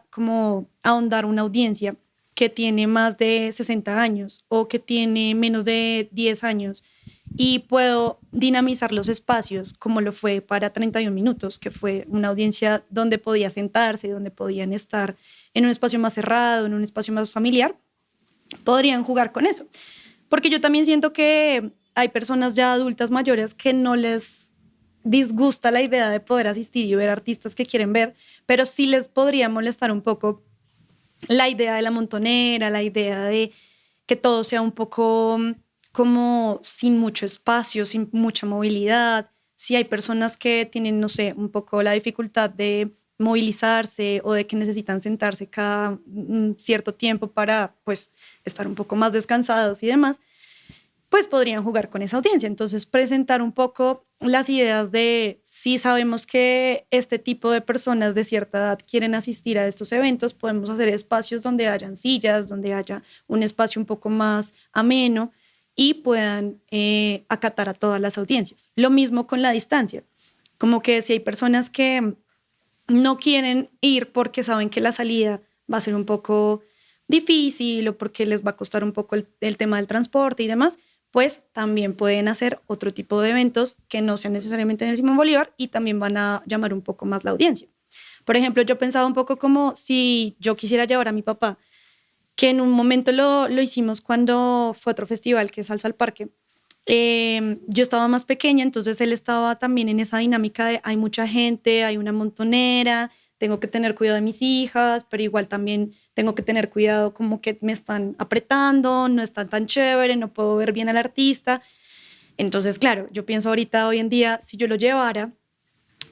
como ahondar una audiencia que tiene más de 60 años o que tiene menos de 10 años y puedo dinamizar los espacios como lo fue para 31 minutos, que fue una audiencia donde podía sentarse, donde podían estar en un espacio más cerrado, en un espacio más familiar, podrían jugar con eso. Porque yo también siento que hay personas ya adultas mayores que no les disgusta la idea de poder asistir y ver artistas que quieren ver, pero sí les podría molestar un poco la idea de la montonera, la idea de que todo sea un poco como sin mucho espacio, sin mucha movilidad. Si hay personas que tienen, no sé, un poco la dificultad de movilizarse o de que necesitan sentarse cada cierto tiempo para, pues, estar un poco más descansados y demás, pues podrían jugar con esa audiencia. Entonces, presentar un poco las ideas de si sabemos que este tipo de personas de cierta edad quieren asistir a estos eventos, podemos hacer espacios donde hayan sillas, donde haya un espacio un poco más ameno y puedan acatar a todas las audiencias. Lo mismo con la distancia, como que si hay personas que no quieren ir porque saben que la salida va a ser un poco difícil o porque les va a costar un poco el tema del transporte y demás, pues también pueden hacer otro tipo de eventos que no sean necesariamente en el Simón Bolívar y también van a llamar un poco más la audiencia. Por ejemplo, yo pensaba un poco como si yo quisiera llevar a mi papá, que en un momento lo hicimos cuando fue otro festival, que es Salsa al Parque. Yo estaba más pequeña, entonces él estaba también en esa dinámica de hay mucha gente, hay una montonera, tengo que tener cuidado de mis hijas, pero igual también tengo que tener cuidado como que me están apretando, no está tan chévere, no puedo ver bien al artista. Entonces, claro, yo pienso ahorita, hoy en día, si yo lo llevara,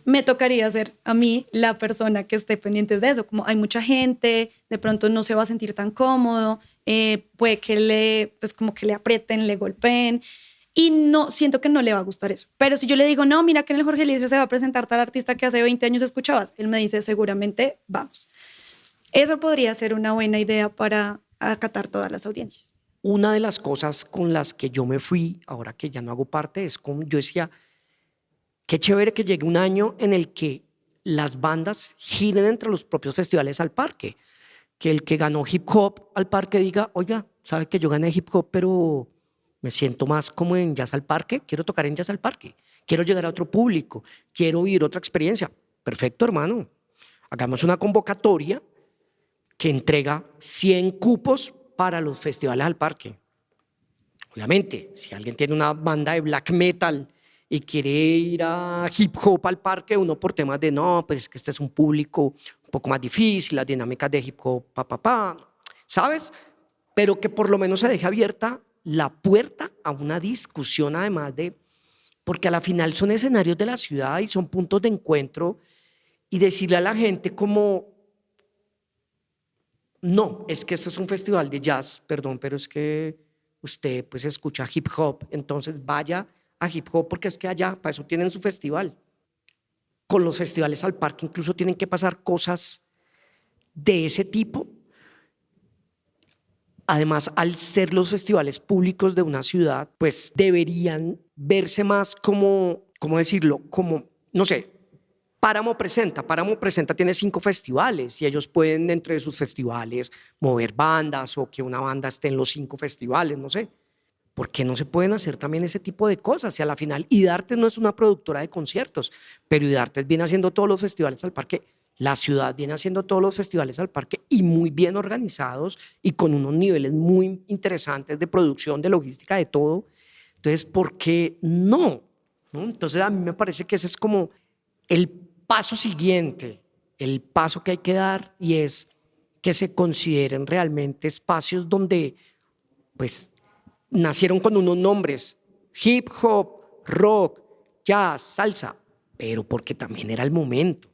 me tocaría ser a mí la persona que esté pendiente de eso. Como hay mucha gente, de pronto no se va a sentir tan cómodo, puede que pues como que le aprieten, le golpeen, y no, siento que no le va a gustar eso. Pero si yo le digo, no, mira que en el Jorge Eliezer se va a presentar tal artista que hace 20 años escuchabas, él me dice, seguramente vamos. Eso podría ser una buena idea para acatar todas las audiencias. Una de las cosas con las que yo me fui, ahora que ya no hago parte, es como yo decía, qué chévere que llegue un año en el que las bandas giren entre los propios festivales al parque. Que el que ganó hip hop al parque diga, oiga, sabe que yo gané hip hop, pero me siento más como en Jazz al Parque, quiero tocar en Jazz al Parque, quiero llegar a otro público, quiero vivir otra experiencia. Perfecto, hermano. Hagamos una convocatoria que entrega 100 cupos para los festivales al parque. Obviamente, si alguien tiene una banda de black metal y quiere ir a hip hop al parque, uno por temas de no, pues es que este es un público un poco más difícil, las dinámicas de hip hop, ¿sabes? Pero que por lo menos se deje abierta la puerta a una discusión, además de, porque a la final son escenarios de la ciudad y son puntos de encuentro, y decirle a la gente como, no, es que esto es un festival de jazz, perdón, pero es que usted pues escucha hip hop, entonces vaya a hip hop porque es que allá, para eso tienen su festival. Con los festivales al parque incluso tienen que pasar cosas de ese tipo. Además, al ser los festivales públicos de una ciudad, pues deberían verse más como, ¿cómo decirlo? Como, no sé, Páramo Presenta tiene 5 festivales y ellos pueden entre sus festivales mover bandas o que una banda esté en los 5 festivales, no sé. ¿Por qué no se pueden hacer también ese tipo de cosas? Y a la final, IDARTES no es una productora de conciertos, pero IDARTES viene haciendo todos los festivales al parque. La ciudad viene haciendo todos los festivales al parque y muy bien organizados y con unos niveles muy interesantes de producción, de logística, de todo. Entonces, ¿por qué no? ¿No? Entonces, a mí me parece que ese es como el paso siguiente, el paso que hay que dar, y es que se consideren realmente espacios donde, pues, nacieron con unos nombres, hip hop, rock, jazz, salsa, pero porque también era el momento.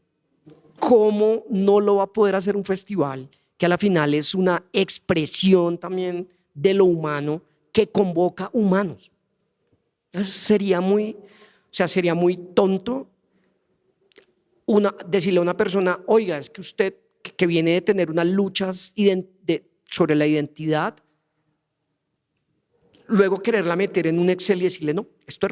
¿Cómo no lo va a poder hacer un festival que a la final es una expresión también de lo humano que convoca humanos? Sería muy tonto decirle a una persona, oiga, es que usted que viene de tener unas luchas sobre la identidad, luego quererla meter en un Excel y decirle, no, esto es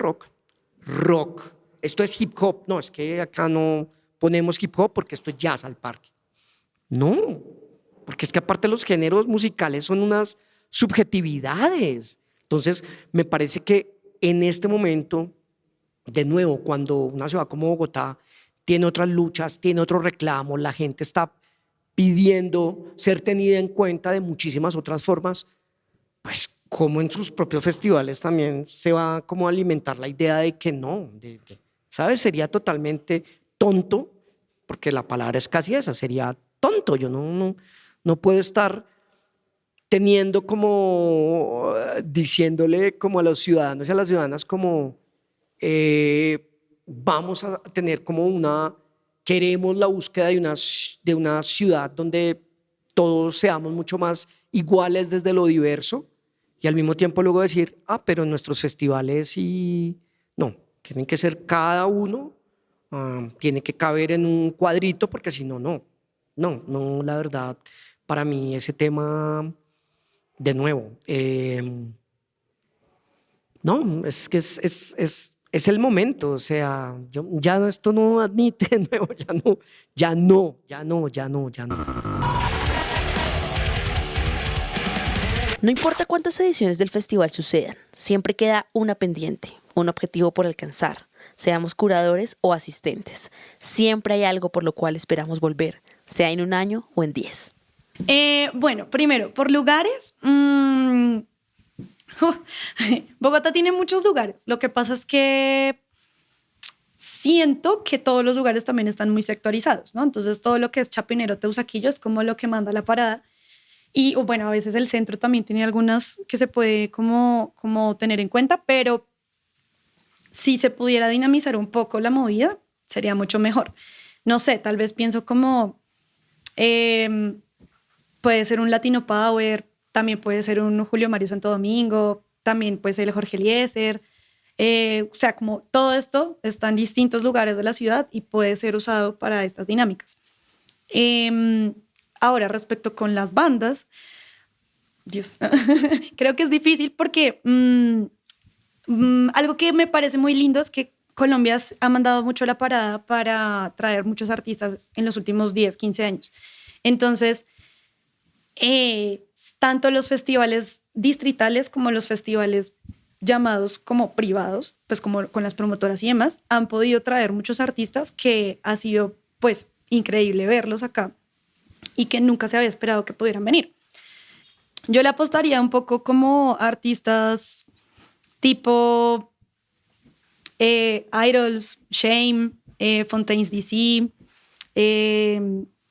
rock, esto es hip hop, no, es que acá no ponemos hip hop porque esto es jazz al parque. No, porque es que aparte los géneros musicales son unas subjetividades. Entonces, me parece que en este momento, de nuevo, cuando una ciudad como Bogotá tiene otras luchas, tiene otros reclamos, la gente está pidiendo ser tenida en cuenta de muchísimas otras formas, pues como en sus propios festivales también se va como a alimentar la idea de que no, ¿sabes? Sería totalmente tonto, porque la palabra es casi esa, sería tonto. Yo no puedo estar teniendo como, diciéndole como a los ciudadanos y a las ciudadanas como, vamos a tener como queremos la búsqueda de una ciudad donde todos seamos mucho más iguales desde lo diverso, y al mismo tiempo luego decir, pero en nuestros festivales no, tienen que ser cada uno, tiene que caber en un cuadrito, porque si no, no, la verdad, para mí ese tema, de nuevo, no, es que es el momento, o sea, esto no admite, de nuevo, ya no. No importa cuántas ediciones del festival sucedan, siempre queda una pendiente, un objetivo por alcanzar. seamos curadores o asistentes. Siempre hay algo por lo cual esperamos volver, sea en un año o en 10. Bueno, primero, por lugares. Bogotá tiene muchos lugares. Lo que pasa es que siento que todos los lugares también están muy sectorizados, ¿no? Entonces, todo lo que es Chapinero, Teusaquillo es como lo que manda la parada. Y bueno, a veces el centro también tiene algunas que se puede como tener en cuenta, pero si se pudiera dinamizar un poco la movida, sería mucho mejor. No sé, tal vez pienso como puede ser un Latino Power, también puede ser un Julio Mario Santo Domingo, también puede ser el Jorge Eliezer. O sea, como todo esto está en distintos lugares de la ciudad y puede ser usado para estas dinámicas. Ahora, respecto con las bandas, Dios, creo que es difícil porque algo que me parece muy lindo es que Colombia ha mandado mucho la parada para traer muchos artistas en los últimos 10, 15 años. Entonces, tanto los festivales distritales como los festivales llamados como privados, pues como con las promotoras y demás, han podido traer muchos artistas que ha sido pues increíble verlos acá y que nunca se había esperado que pudieran venir. Yo le apostaría un poco como artistas tipo Idols, Shame, Fontaines DC,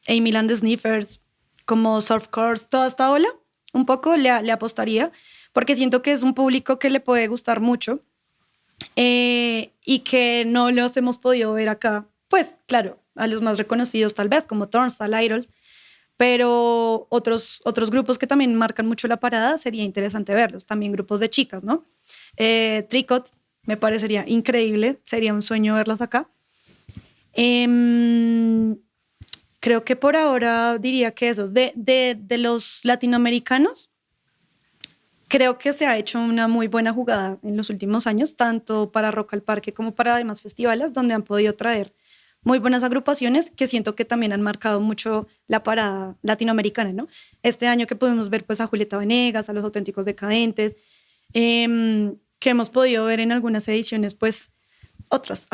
Amy Land Sniffers, como Surf Course, toda esta ola, un poco le apostaría, porque siento que es un público que le puede gustar mucho y que no los hemos podido ver acá. Pues claro, a los más reconocidos tal vez, como Turnstile, Idols, pero otros grupos que también marcan mucho la parada sería interesante verlos, también grupos de chicas, ¿no? Tricot me parecería increíble, sería un sueño verlas acá. Creo que por ahora diría que esos. De los latinoamericanos, creo que se ha hecho una muy buena jugada en los últimos años, tanto para Rock al Parque como para demás festivales, donde han podido traer muy buenas agrupaciones que siento que también han marcado mucho la parada latinoamericana, ¿no? Este año que pudimos ver pues, a Julieta Venegas, a Los Auténticos Decadentes, que hemos podido ver en algunas ediciones, pues, otros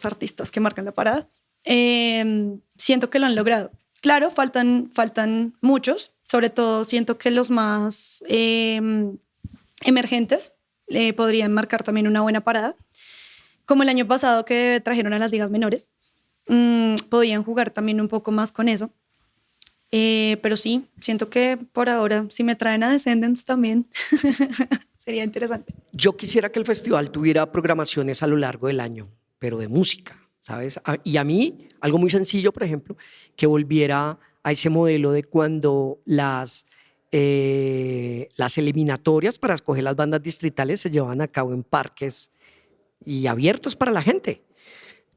artistas que marcan la parada. Siento que lo han logrado. Claro, faltan muchos, sobre todo siento que los más emergentes podrían marcar también una buena parada, como el año pasado que trajeron a las ligas menores, podían jugar también un poco más con eso, pero sí, siento que por ahora, si me traen a Descendants también, sería interesante. Yo quisiera que el festival tuviera programaciones a lo largo del año, pero de música, ¿sabes? Y a mí, algo muy sencillo, por ejemplo, que volviera a ese modelo de cuando las eliminatorias para escoger las bandas distritales se llevaban a cabo en parques y abiertos para la gente,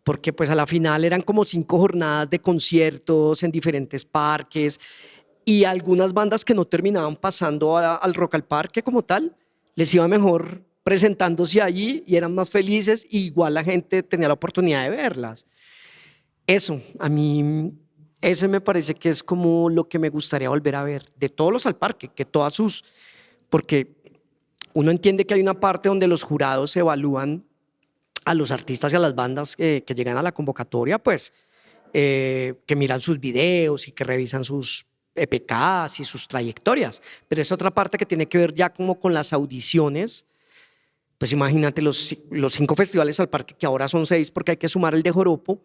porque pues a la final eran como 5 jornadas de conciertos en diferentes parques y algunas bandas que no terminaban pasando al Rock al Parque como tal, les iba mejor presentándose allí y eran más felices y igual la gente tenía la oportunidad de verlas. Eso, a mí, ese me parece que es como lo que me gustaría volver a ver, de todos los al parque, que todas sus, porque uno entiende que hay una parte donde los jurados evalúan a los artistas y a las bandas que llegan a la convocatoria, pues, que miran sus videos y que revisan sus EPKs y sus trayectorias, pero es otra parte que tiene que ver ya como con las audiciones. Pues imagínate los 5 festivales al parque, que ahora son 6 porque hay que sumar el de Joropo,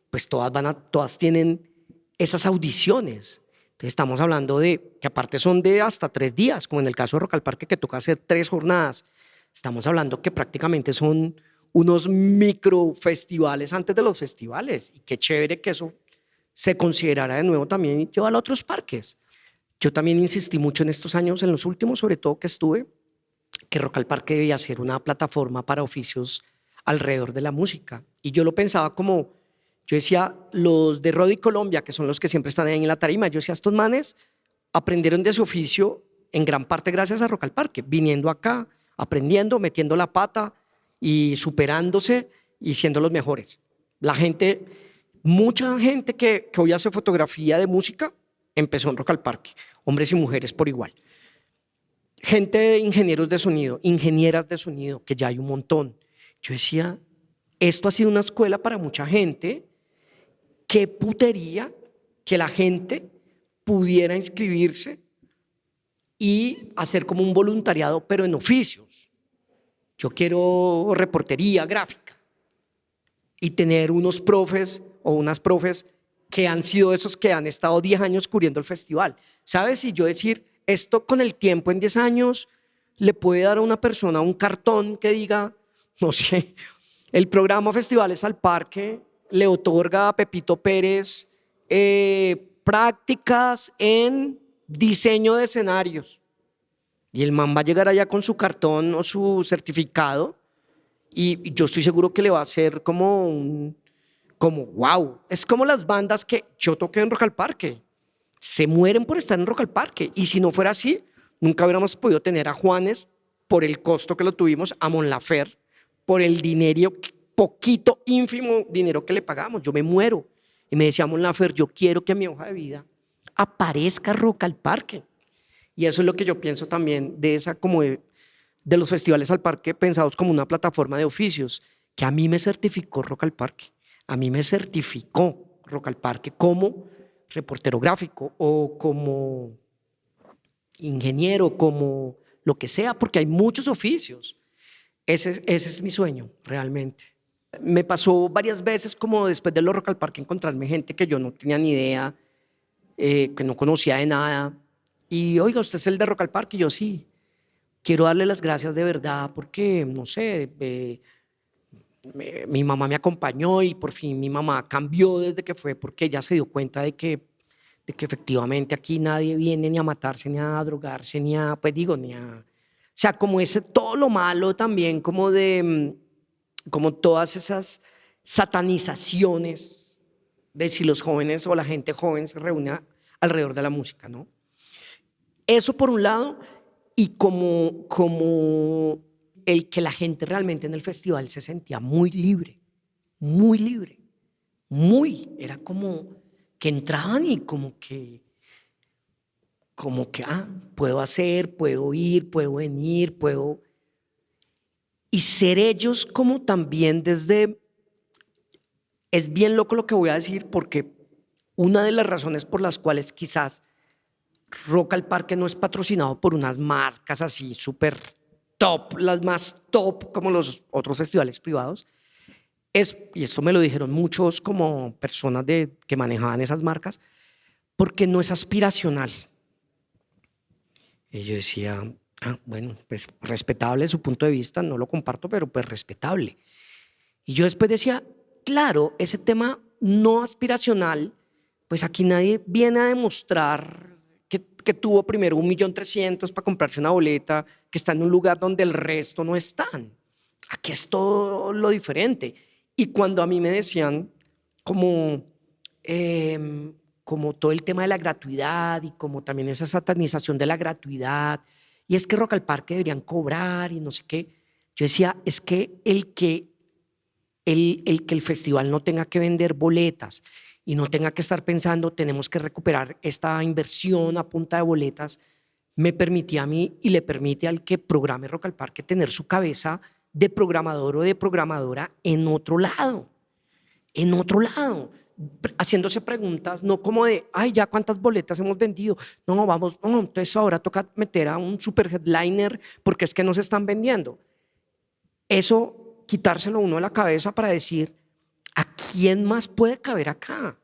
pues todas tienen esas audiciones. Entonces estamos hablando de que aparte son de hasta 3 días, como en el caso de Rock al Parque que toca hacer 3 jornadas. Estamos hablando que prácticamente son unos microfestivales antes de los festivales y qué chévere que eso se considerara de nuevo también y llevarlo a otros parques. Yo también insistí mucho en estos años, en los últimos sobre todo que estuve, que Rock al Parque debía ser una plataforma para oficios alrededor de la música. Y yo lo pensaba como, yo decía, los de Rodi Colombia, que son los que siempre están ahí en la tarima, yo decía, estos manes aprendieron de su oficio en gran parte gracias a Rock al Parque, viniendo acá, aprendiendo, metiendo la pata y superándose y siendo los mejores. La gente, mucha gente que hoy hace fotografía de música, empezó en Rock al Parque, hombres y mujeres por igual. Gente de ingenieros de sonido, ingenieras de sonido, que ya hay un montón. Yo decía, esto ha sido una escuela para mucha gente. Qué putería que la gente pudiera inscribirse y hacer como un voluntariado, pero en oficios. Yo quiero reportería gráfica y tener unos profes o unas profes que han sido esos que han estado 10 años cubriendo el festival. ¿Sabes? Y yo decir, esto con el tiempo, en 10 años, le puede dar a una persona un cartón que diga, no sé, el programa Festivales al Parque le otorga a Pepito Pérez prácticas en diseño de escenarios. Y el man va a llegar allá con su cartón o su certificado y yo estoy seguro que le va a hacer como wow. Es como las bandas que yo toqué en Rock al Parque. Se mueren por estar en Rock al Parque. Y si no fuera así, nunca hubiéramos podido tener a Juanes por el costo que lo tuvimos, a Mon Laferte por el dinero, poquito, ínfimo dinero que le pagamos. Yo me muero. Y me decía Mon Laferte, yo quiero que en mi hoja de vida aparezca Rock al Parque. Y eso es lo que yo pienso también de esa de los festivales al parque pensados como una plataforma de oficios, que a mí me certificó Rock al Parque. A mí me certificó Rock al Parque como reportero gráfico o como ingeniero, como lo que sea, porque hay muchos oficios. Ese es mi sueño, realmente. Me pasó varias veces como después de los Rock al Parque encontrarme gente que yo no tenía ni idea, que no conocía de nada. Y oiga, ¿usted es el de Rock al Parque? Y yo sí. Quiero darle las gracias de verdad porque, no sé, mi mamá me acompañó y por fin mi mamá cambió desde que fue porque ella se dio cuenta de que efectivamente aquí nadie viene ni a matarse, ni a drogarse, ni a, pues digo, ni a... O sea, como todo lo malo también, como todas esas satanizaciones de si los jóvenes o la gente joven se reúne alrededor de la música, ¿no? Eso por un lado, y como el que la gente realmente en el festival se sentía muy libre, era como que entraban y como que, puedo hacer, puedo ir, puedo venir, y ser ellos como también es bien loco lo que voy a decir, porque una de las razones por las cuales quizás Rock al Parque no es patrocinado por unas marcas así súper top, las más top como los otros festivales privados, y esto me lo dijeron muchos como personas que manejaban esas marcas, porque no es aspiracional. Y yo decía, bueno, pues respetable su punto de vista, no lo comparto, pero pues respetable. Y yo después decía, claro, ese tema no aspiracional, pues aquí nadie viene a demostrar que tuvo primero 1.300.000 para comprarse una boleta, que está en un lugar donde el resto no están. Aquí es todo lo diferente. Y cuando a mí me decían como todo el tema de la gratuidad y como también esa satanización de la gratuidad, y es que Rock al Parque deberían cobrar y no sé qué, yo decía, es que el que el festival no tenga que vender boletas y no tenga que estar pensando, tenemos que recuperar esta inversión a punta de boletas, me permitía a mí y le permite al que programe Rock al Parque tener su cabeza de programador o de programadora en otro lado, haciéndose preguntas, no como de, ay, ya cuántas boletas hemos vendido, no, vamos, no, entonces ahora toca meter a un super headliner porque es que no se están vendiendo. Eso, quitárselo uno de la cabeza para decir, ¿a quién más puede caber acá?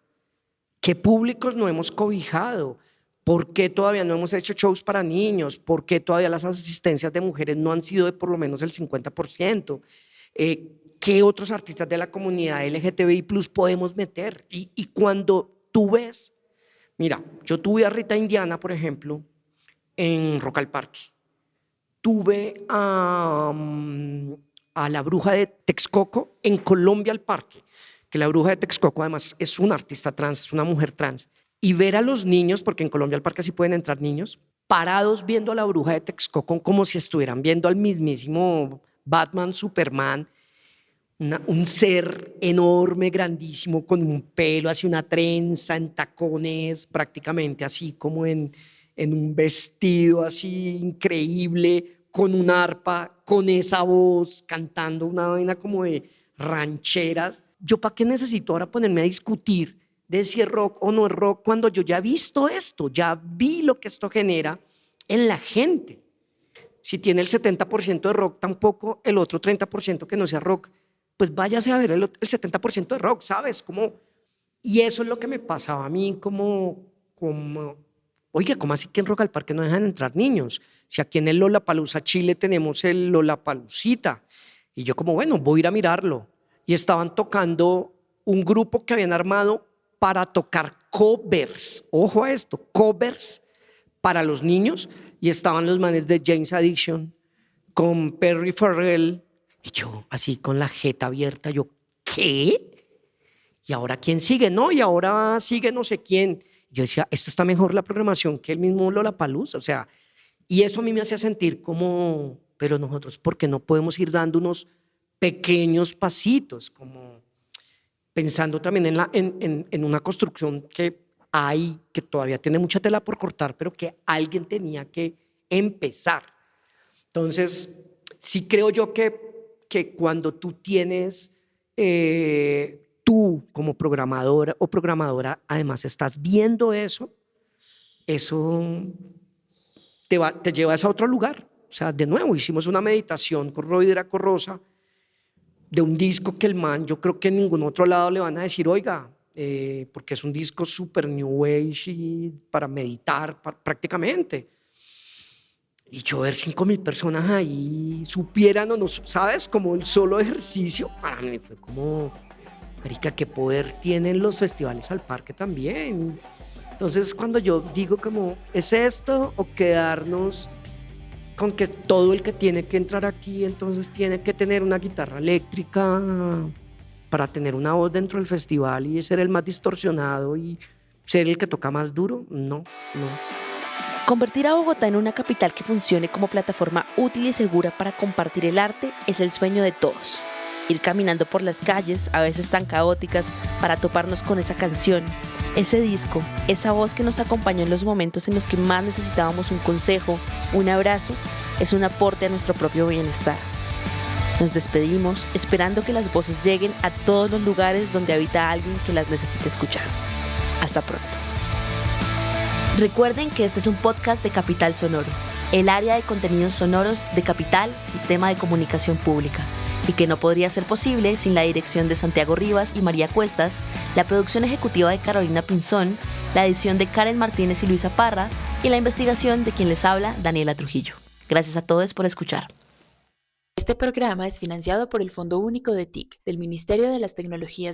¿Qué públicos no hemos cobijado? ¿Por qué todavía no hemos hecho shows para niños? ¿Por qué todavía las asistencias de mujeres no han sido de por lo menos el 50%? ¿Qué otros artistas de la comunidad LGTBI+ podemos meter? Y cuando tú ves, mira, yo tuve a Rita Indiana, por ejemplo, en Rock al Parque. Tuve a la Bruja de Texcoco en Colombia al Parque, que la Bruja de Texcoco además es una artista trans, es una mujer trans, y ver a los niños, porque en Colombia al Parque sí pueden entrar niños, parados viendo a la Bruja de Texcoco como si estuvieran viendo al mismísimo Batman, Superman, un ser enorme, grandísimo, con un pelo, así una trenza, en tacones, prácticamente así como en un vestido así increíble, con un arpa, con esa voz, cantando una vaina como de rancheras. ¿Yo para qué necesito ahora ponerme a discutir de si es rock o no es rock cuando yo ya he visto esto, ya vi lo que esto genera en la gente? Si tiene el 70% de rock, tampoco el otro 30% que no sea rock, pues váyase a ver el 70% de rock, ¿sabes? Y eso es lo que me pasaba a mí oiga, ¿cómo así que en Rock al Parque no dejan entrar niños? Si aquí en el Lollapalooza Chile tenemos el Lollapaloozita. Y yo bueno, voy a ir a mirarlo. Y estaban tocando un grupo que habían armado para tocar covers. Ojo a esto, covers para los niños. Y estaban los manes de James Addiction con Perry Farrell. Y yo así con la jeta abierta, yo, ¿qué? ¿Y ahora quién sigue? No, y ahora sigue no sé quién. Yo decía, esto está mejor la programación que el mismo Lollapalooza, o sea, y eso a mí me hacía sentir pero nosotros, ¿por qué no podemos ir dando unos pequeños pasitos? Como pensando también en una construcción que hay, que todavía tiene mucha tela por cortar, pero que alguien tenía que empezar. Entonces, sí creo yo que cuando tú tienes... tú como programadora o programadora además estás viendo eso te lleva a otro lugar. O sea, de nuevo, hicimos una meditación con Roy Draco Rosa de un disco que el man, yo creo que en ningún otro lado le van a decir, oiga, porque es un disco súper new age y para meditar prácticamente. Y yo ver 5.000 personas ahí supieran o no, ¿sabes? Como el solo ejercicio, para mí fue como... Marica, qué poder tienen los festivales al parque también. Entonces, cuando yo digo ¿es esto o quedarnos con que todo el que tiene que entrar aquí entonces tiene que tener una guitarra eléctrica para tener una voz dentro del festival y ser el más distorsionado y ser el que toca más duro? No. Convertir a Bogotá en una capital que funcione como plataforma útil y segura para compartir el arte es el sueño de todos. Ir caminando por las calles, a veces tan caóticas, para toparnos con esa canción, ese disco, esa voz que nos acompañó en los momentos en los que más necesitábamos un consejo, un abrazo, es un aporte a nuestro propio bienestar. Nos despedimos esperando que las voces lleguen a todos los lugares donde habita alguien que las necesite escuchar. Hasta pronto. Recuerden que este es un podcast de Capital Sonoro, el área de contenidos sonoros de Capital, Sistema de Comunicación Pública, y que no podría ser posible sin la dirección de Santiago Rivas y María Cuestas, la producción ejecutiva de Carolina Pinzón, la edición de Karen Martínez y Luisa Parra y la investigación de quien les habla, Daniela Trujillo. Gracias a todos por escuchar. Este programa es financiado por el Fondo Único de TIC, del Ministerio de las Tecnologías